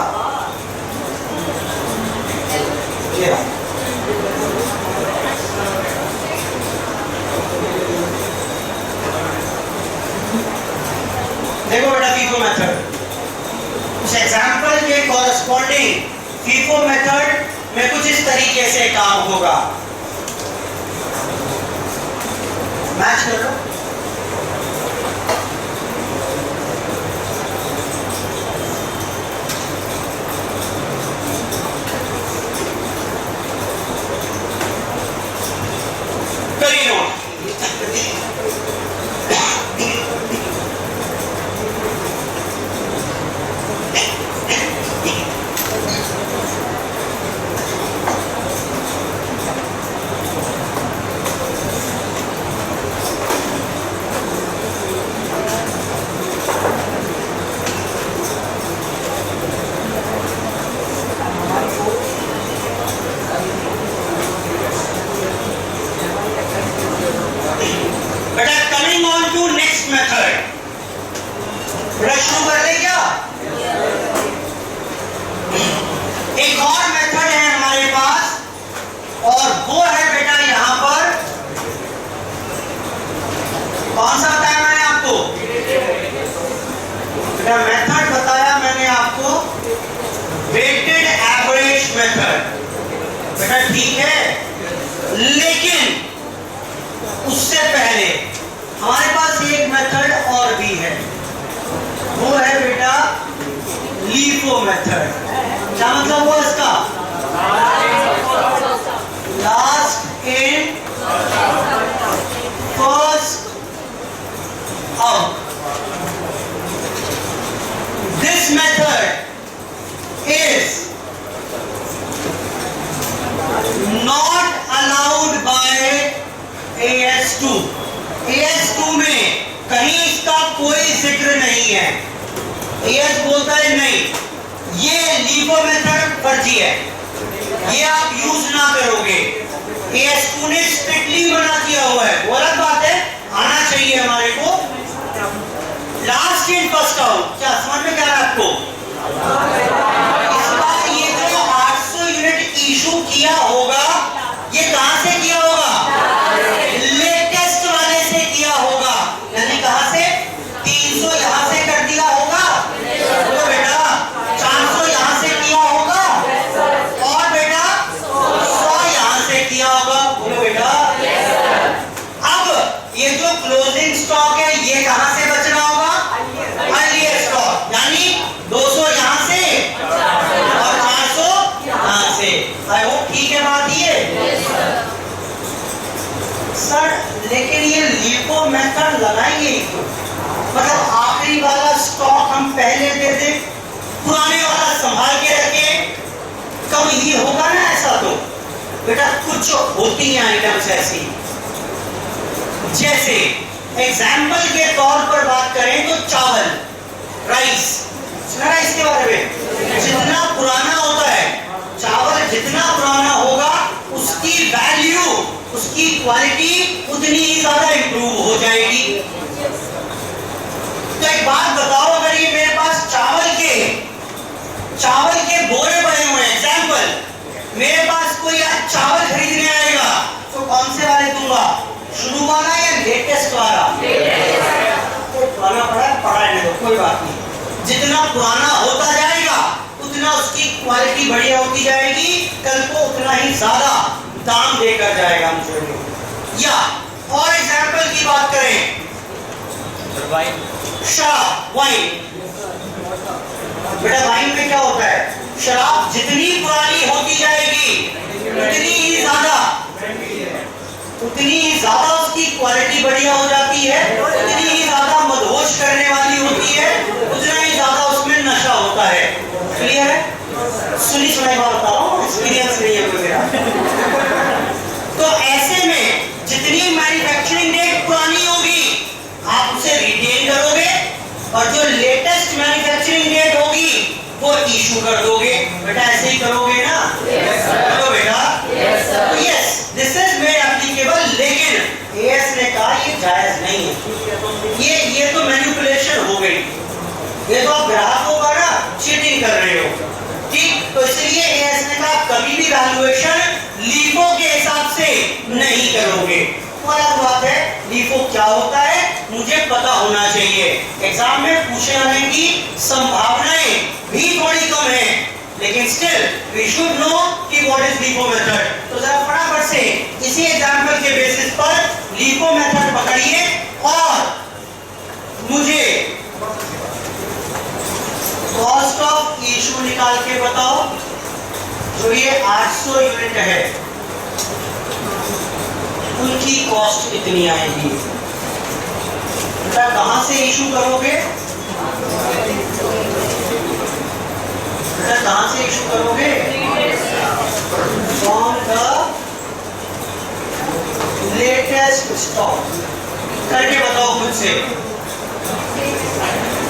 देखो बेटा फीको मेथड, उस एग्जांपल के कॉरस्पॉन्डिंग फीको मेथड में कुछ इस तरीके से काम होगा। मैच कर लो। करिए नोट। शुरू कर ले क्या? एक और मेथड है हमारे पास और वो है बेटा यहां पर कौन सा बताया मैंने आपको? बेटा मेथड बताया मैंने आपको वेटेड एवरेज मेथड। बेटा ठीक है, लेकिन उससे पहले हमारे पास एक मेथड और भी है, वो है बेटा लीफो मेथड। क्या मतलब हुआ इसका? Last in first out. This method is not allowed by AS2। AS2 में कहीं इसका कोई जिक्र नहीं है। AS बोलता है नहीं, ये लीफो मेथड फर्जी है, ये आप यूज ना करोगे। AS2 ने स्ट्रिक्टली मना किया हुआ है, वो अलग बात है, आना चाहिए हमारे को। लास्ट इन फर्स्ट आउट, क्या समझ में क्या रहा है आपको? इस बार ये जो 800 यूनिट इशू किया होगा, ये कहां से किया होगा? लेटेस्ट वाले से किया होगा। यानी कहां से? 300 यहां से कर दिया होगा, तो बेटा 400 यहां से किया होगा, और बेटा 100 यहां से किया होगा। बोलो बेटा। अब ये जो क्लोजिंग स्टॉक है, ये कहां से बचना होगा? अर्लीस्ट स्टॉक, यानी 200 यहां से और 400 यहां से। आई होप ठीक है बात ये सर। लेकिन ये लीफो मेथड लगाएंगे मतलब आखिरी वाला स्टॉक हम पहले दे दे, पुराने वाला संभाल के रखे, कब ये होगा ना ऐसा? तो बेटा कुछ होती हैं आइटम्स ऐसी, जैसे एग्जाम्पल के तौर पर बात करें तो चावल, राइस, सुना इसके बारे में? जितना पुराना होता है चावल, जितना पुराना होगा उसकी वैल्यू, उसकी क्वालिटी उतनी ही ज्यादा इंप्रूव हो जाएगी। तो एक बात बताओ, अगर ये मेरे पास चावल के बोरे पड़े हुए हैं, एग्जाम्पल मेरे पास कोई आज चावल खरीदने आएगा, तो कौन से वाले दूंगा? शुरू वाला या लेटेस्ट वाला? तो पुराना पड़ा रहने दो, कोई बात नहीं। जितना पुराना होता जाएगा उतना उसकी क्वालिटी बढ़िया होती जाएगी, कल को उतना ही ज्यादा दाम देकर जाएगा मुझे। या और एग्जाम्पल की बात करें, वाइन, बेटा वाइन में क्या होता है, शराब जितनी पुरानी होती जाएगी उतनी ही ज्यादा उसकी क्वालिटी बढ़िया हो जाती है, उतनी ही ज्यादा मदहोश करने वाली होती है, उतना ही ज्यादा उसमें नशा होता है। क्लियर है? सुनी सुनाई बात बता रहा हूँ, एक्सपीरियंस नहीं है कोई मेरा। तो ऐसे में जितनी मैन्युफैक्चरिंग डेट पुरानी होगी आप उसे रिटेन करोगे, और जो लेटेस्ट मैन्युफैक्चरिंग डेट होगी वो इशू कर दोगे। बेटा ऐसे ही करोगे ना? करो बेटा। तो yes, this is made applicable, लेकिन एएस ने कहा ये जायज नहीं है, ये तो मैनिपुलेशन हो गई, ये तो आप ग्राहकों का ना चीटिंग कर रहे हो। ठीक, तो इसलिए एएस ने कहा कभी भी वैल्यूएशन लीफो के हिसाब से नहीं करोगे। तो अलग बात है लीफो क्या होता है मुझे पता होना चाहिए, एग्जाम में पूछे जाने की संभावनाएं भी थोड़ी कम है, लेकिन स्टिल वी शुड नो कि व्हाट इज लीफो मेथड। तो जरा फटाफट से इसी एग्जांपल के बेसिस पर लीफो मेथड पकड़िए और मुझे कॉस्ट ऑफ इशू निकाल के बताओ। जो ये 800 यूनिट है उनकी कॉस्ट कितनी आएगी? बेटा कहां से इशू करोगे? बेटा कहां से इशू करोगे? From the latest stock. करके बताओ खुद से।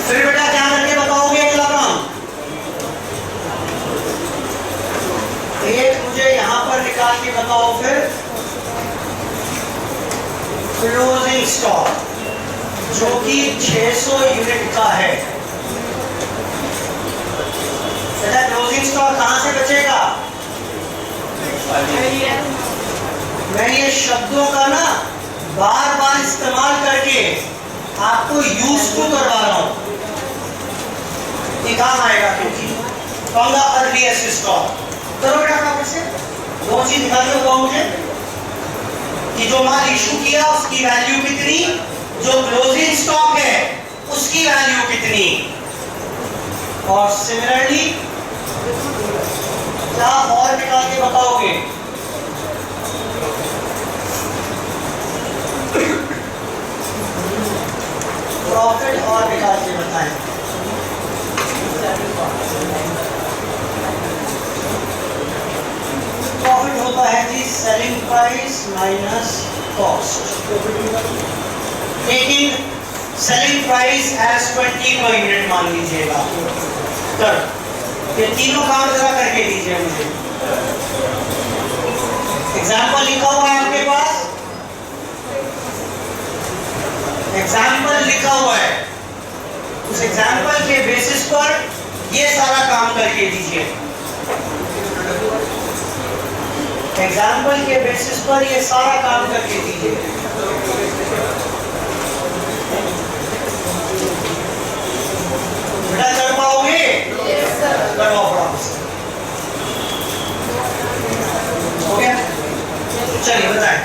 फिर बेटा क्या करके बताओगे अगला काम? एक मुझे यहां पर निकाल के बताओ फिर क्लोजिंग स्टॉक जो कि 600 यूनिट का है। बेटा क्लोजिंग स्टॉक कहां से बचेगा? मैं ये शब्दों का ना बार बार इस्तेमाल करके आपको यूज टू करवा रहा हूं, ये काम आएगा क्योंकि फ्रॉम द अर्लीएस्ट स्टॉक। करो बेटा फटाफट से, दो चीज दिखा दो मुझे कि जो माल इशू किया उसकी वैल्यू कितनी, जो क्लोजिंग स्टॉक है उसकी वैल्यू कितनी, और सिमिलरली क्या और निकाल के बताओगे? प्रॉफिट और निकाल के बताएं। प्रॉफिट होता है जी सेलिंग प्राइस माइनस कॉस्ट, लेकिन selling price as 20 per unit मान लीजिएगा। कर ये तीनों काम जरा करके दीजिए मुझे। एग्जाम्पल लिखा हुआ है आपके पास, एग्जाम्पल लिखा हुआ है, उस एग्जाम्पल के बेसिस पर ये सारा काम करके दीजिए। एग्जाम्पल के बेसिस पर ये सारा काम करके दीजिए। बेटा कर पाओगे? करो हो गया? चलिए बताएं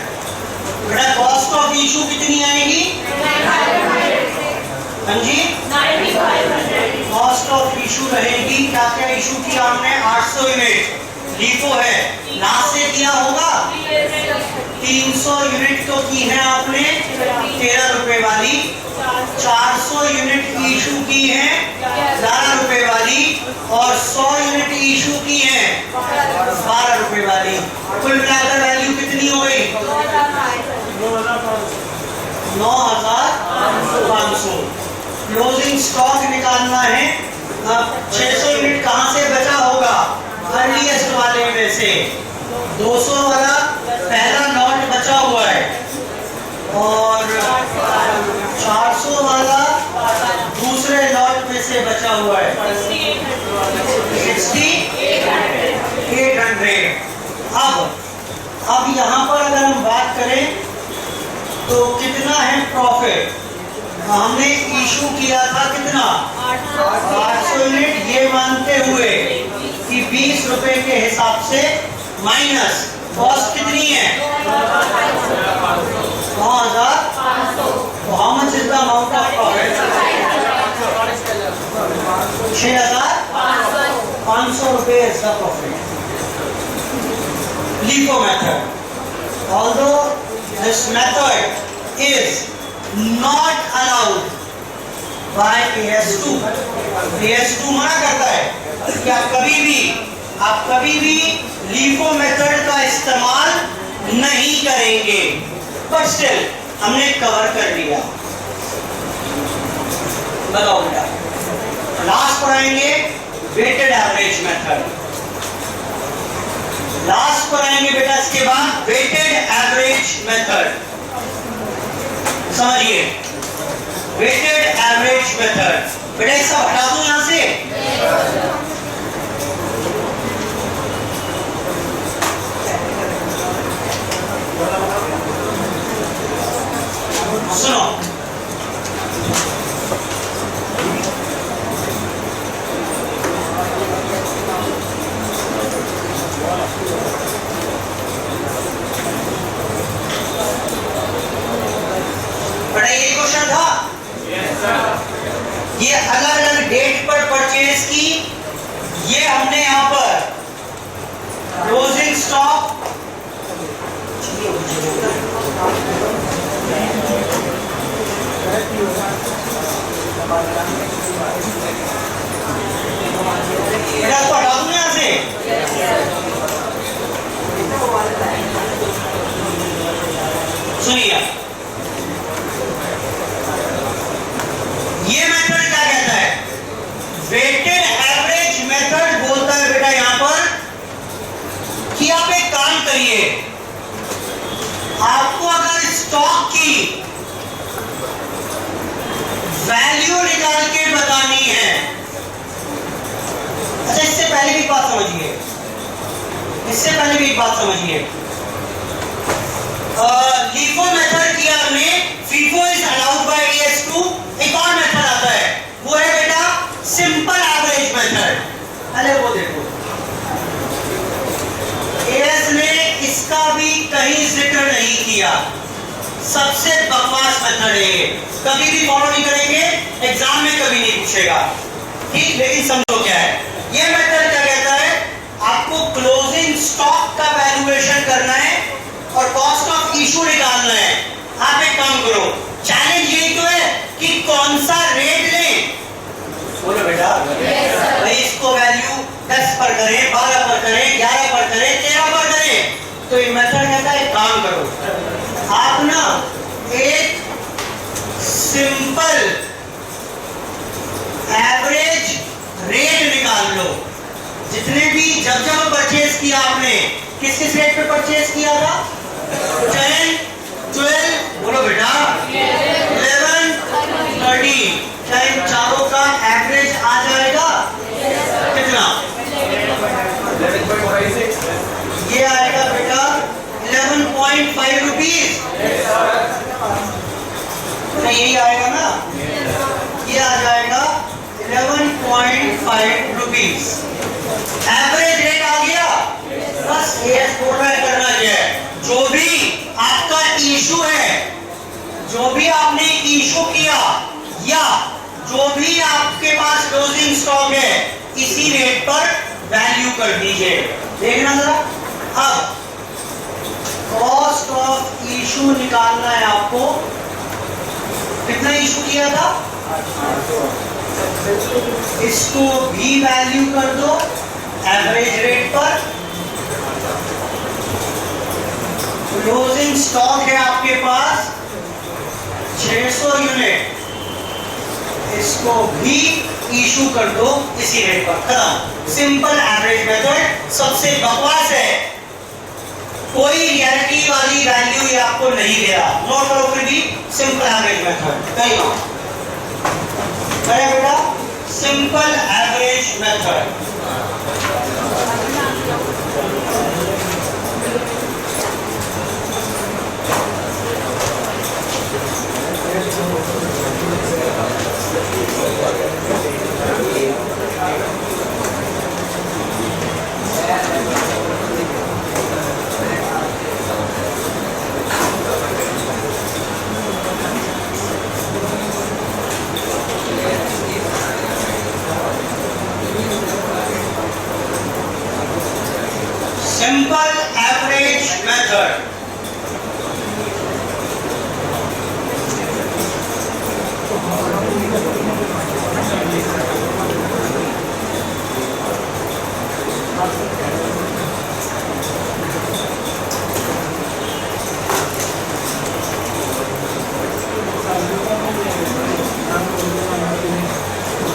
बेटा कॉस्ट ऑफ इशू कितनी आएगी? हाँ जी, कॉस्ट ऑफ इशू रहेगी। क्या क्या इशू किया हमने? 800 यूनिट लीफो है, लास्ट से किया होगा 300 यूनिट तो की है आपने 13 रुपए वाली, 400 यूनिट इशू की है 11 रुपए वाली, और 100 यूनिट इशू की है 12 रुपए वाली। कुल मिलाकर वैल्यू कितनी हो गई? 9,500। क्लोजिंग स्टॉक निकालना है। अब 600 यूनिट कहां से बचा होगा? अर्लीएस्ट वाले में से 200 वाला पहला लॉट बचा हुआ है, और 400 वाला दूसरे लॉट में से बचा हुआ है 6800। अब यहाँ पर अगर हम बात करें तो कितना है प्रॉफिट? हमने इशू किया था कितना? 800 यूनिट, ये मानते हुए कि 20 रुपए के हिसाब से माइनस कॉस्ट कितनी है? 9,500। तो how much is the amount of profit? 6,000। 500 रुपये इसका profit. LIFO method, although this method is not allowed by AS2, AS2 मना करता है कि आप कभी भी LIFO मेथड का इस्तेमाल नहीं करेंगे, बट स्टिल हमने कवर कर लिया। बताओ बेटा, लास्ट पढ़ाएंगे वेटेड एवरेज मेथड, लास्ट पढ़ाएंगे बेटा, इसके बाद वेटेड एवरेज मेथड। समझिए, वेटेड एवरेज मेथड। बेटा इसका हटा दूं यहां से, सुनो, बड़ा ये क्वेश्चन था। ये अलग अलग डेट पर परचेज की, ये हमने यहां पर क्लोजिंग स्टॉक, बेटा इसको हटा दूं यहां से, सुनिए ये मेथड क्या कहता है, वेटेड एवरेज मेथड बोलता है बेटा यहां पर कि आप एक काम करिए, आपको अगर स्टॉक की वैल्यू निकाल के बतानी है, अच्छा इससे पहले भी एक बात समझिए, LIFO मेथड किया हमने, FIFO is allowed by AS2। एक और मेथड आता है, वो है बेटा सिंपल एवरेज मेथड। पहले वो देखो, AS ने इसका भी कहीं जिक्र नहीं किया, सबसे बकवास मेथड है ये, कभी भी फॉलो नहीं करेंगे, एग्जाम में कभी नहीं पूछेगा, ठीक। लेकिन समझो क्या है ये मेथड, क्या कहता है, आपको क्लोजिंग स्टॉक का वैल्यूएशन करना है और कॉस्ट ऑफ इशू निकालना है। आप एक काम करो, चैलेंज यही तो है कि कौन सा रेट लें, बोलो बेटा, भाई इसको वैल्यू 10 पर करें, 12 पर करें, 11 पर करें, 13 पर करें। तो ये मेथड कहता है एक काम करो, आप ना एक सिंपल एवरेज रेट निकाल लो, जितने भी जब परचेज किया आपने, किस रेट पे परचेज किया था, 10, 12, बोलो बेटा, 11, 13, क्या इन चारों का एवरेज आ जाएगा? कितना? ये आएगा बेटा 11.5 रुपीज, यही आएगा ना, ये आ जाएगा 11.5 रुपीज। एवरेज रेट आ गया, बस AS बोल रहा है करना क्या है, जो भी आपका इशू है, जो भी आपने इशू किया या जो भी आपके पास क्लोजिंग स्टॉक है, इसी रेट पर वैल्यू कर दीजिए। देखना जरा, अब कॉस्ट ऑफ इशू निकालना है आपको, कितना इशू किया था, इसको भी वैल्यू कर दो एवरेज रेट पर। क्लोजिंग स्टॉक है आपके पास 600 यूनिट, इसको भी इशू कर दो इसी रेट पर, खत्म। सिंपल एवरेज मेथड सबसे बकवास है, कोई रियलिटी वाली वैल्यू ये आपको नहीं दे रहा, नोट करो फिर भी सिंपल एवरेज मेथड, कहीं बेटा simple average method. Simple average method.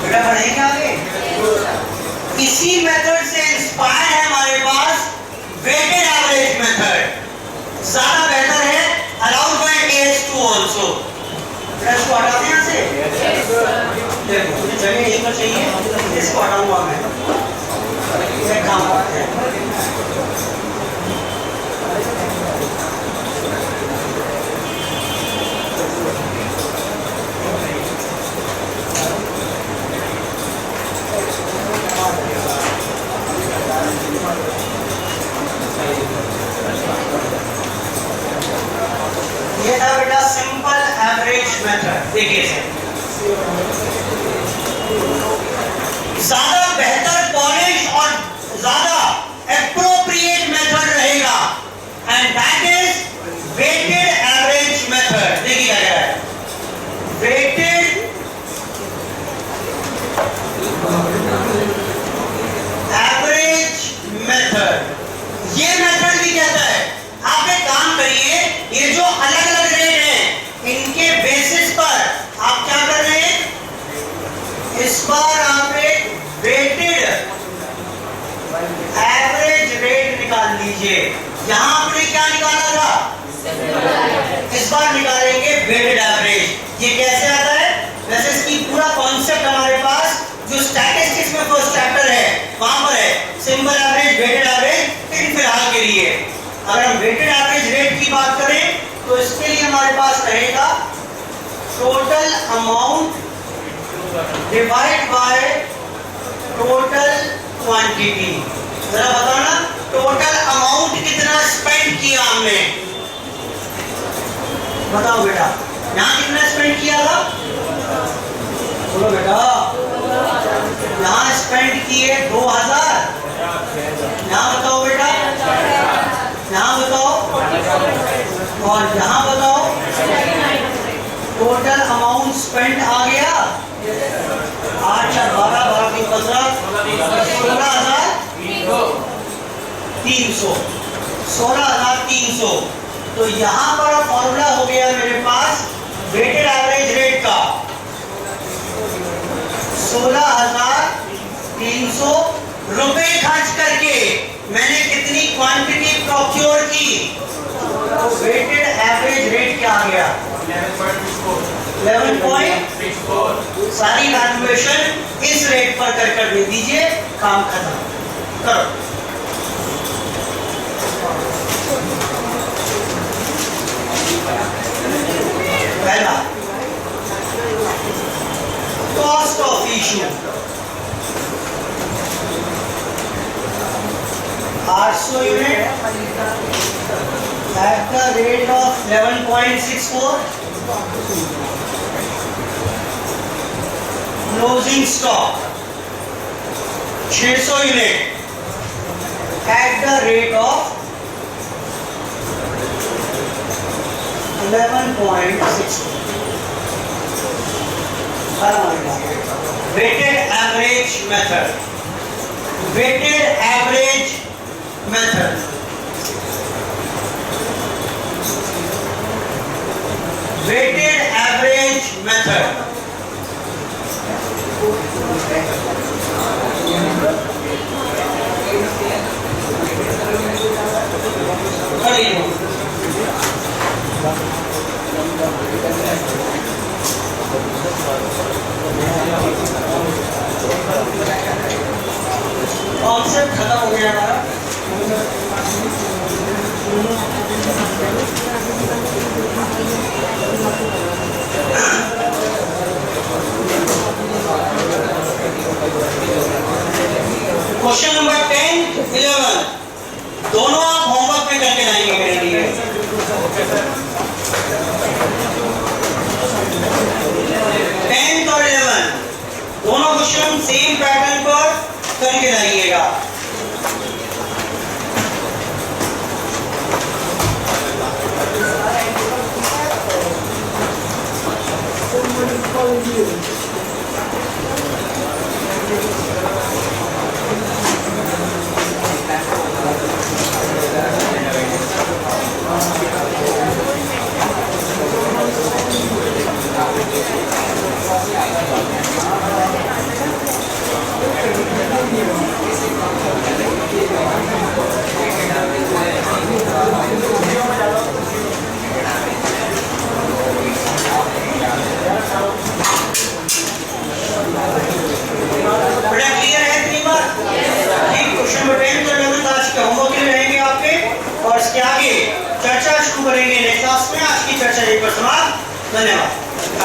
बेटा बढ़ेंगे आगे। इसी मेथड से इंस्पायर है हमारे पास वेटेड एवरेज मेथड। ज्यादा बेहतर है अराउंड बाय AS2 आल्सो। बेटा इसको हटा दें यहाँ से। देखो मुझे जगह यहीं पर चाहिए, इसको हटाऊंगा मैं। ये काम करते हैं। ये था बेटा सिंपल एवरेज मेथड। देखिए ज्यादा बेहतर पॉलिश और ज्यादा एप्रोप्रिएट मेथड रहेगा and that is weighted average method. देखिए क्या कह रहा है, वेटेड एवरेज मेथड। ये मेथड भी कहता है आप एक काम करिए, ये जो अलग अलग रेट हैं इनके बेसिस पर आप क्या कर रहे हैं, इस बार आप एक वेटेड एवरेज रेट निकाल लीजिए। यहां आपने क्या निकाला था, इस बार निकालेंगे वेटेड एवरेज। ये कैसे आता है, वैसे इसकी पूरा कॉन्सेप्ट हमारे पास जो स्टैटिस्टिक्स में फर्स्ट चैप्टर है वहां पर है, सिंपल एवरेज, वेटेड एवरेज। लेकिन फिलहाल के लिए अगर हम वेटेड एवरेज रेट की बात करें तो इसके लिए हमारे पास रहेगा total amount divide by total quantity. जरा बताना टोटल अमाउंट कितना स्पेंड किया हमने, बताओ बेटा। यहाँ कितना स्पेंड किया था, बोलो बेटा। यहाँ स्पेंड किए 2000। यहाँ बताओ बेटा, यहाँ बताओ, और यहाँ बताओ टोटल अमाउंट स्पेंड आ गया 8 या 12, 12 की 15, 16,300, 16,300। तो यहाँ पर फॉर्मूला हो गया मेरे पास वेटेड एवरेज रेट का 16,300 रुपए खर्च करके मैंने कितनी क्वांटिटी प्रोक्योर की, तो वेटेड एवरेज रेट क्या आ गया 11.64। सारी वैल्यूएशन इस रेट पर कर दे दीजिए, काम खत्म करो। पहला cost of issue 800 unit at the rate of 11.64. Closing stock 600 unit at the rate of 11.64. Weighted average method. Weighted average method. Weighted average method. Concept खत्म हो गया हमारा। क्वेश्चन नंबर 10, 11 दोनों आप होमवर्क में करके लाएंगे मेरे लिए। 10 और 11 दोनों क्वेश्चन सेम पैटर्न पर करके लाइएगा। और इसके आगे चर्चा शुरू करेंगे नेक्स्ट क्लास में। आज की चर्चा यहीं पर समाप्त। धन्यवाद।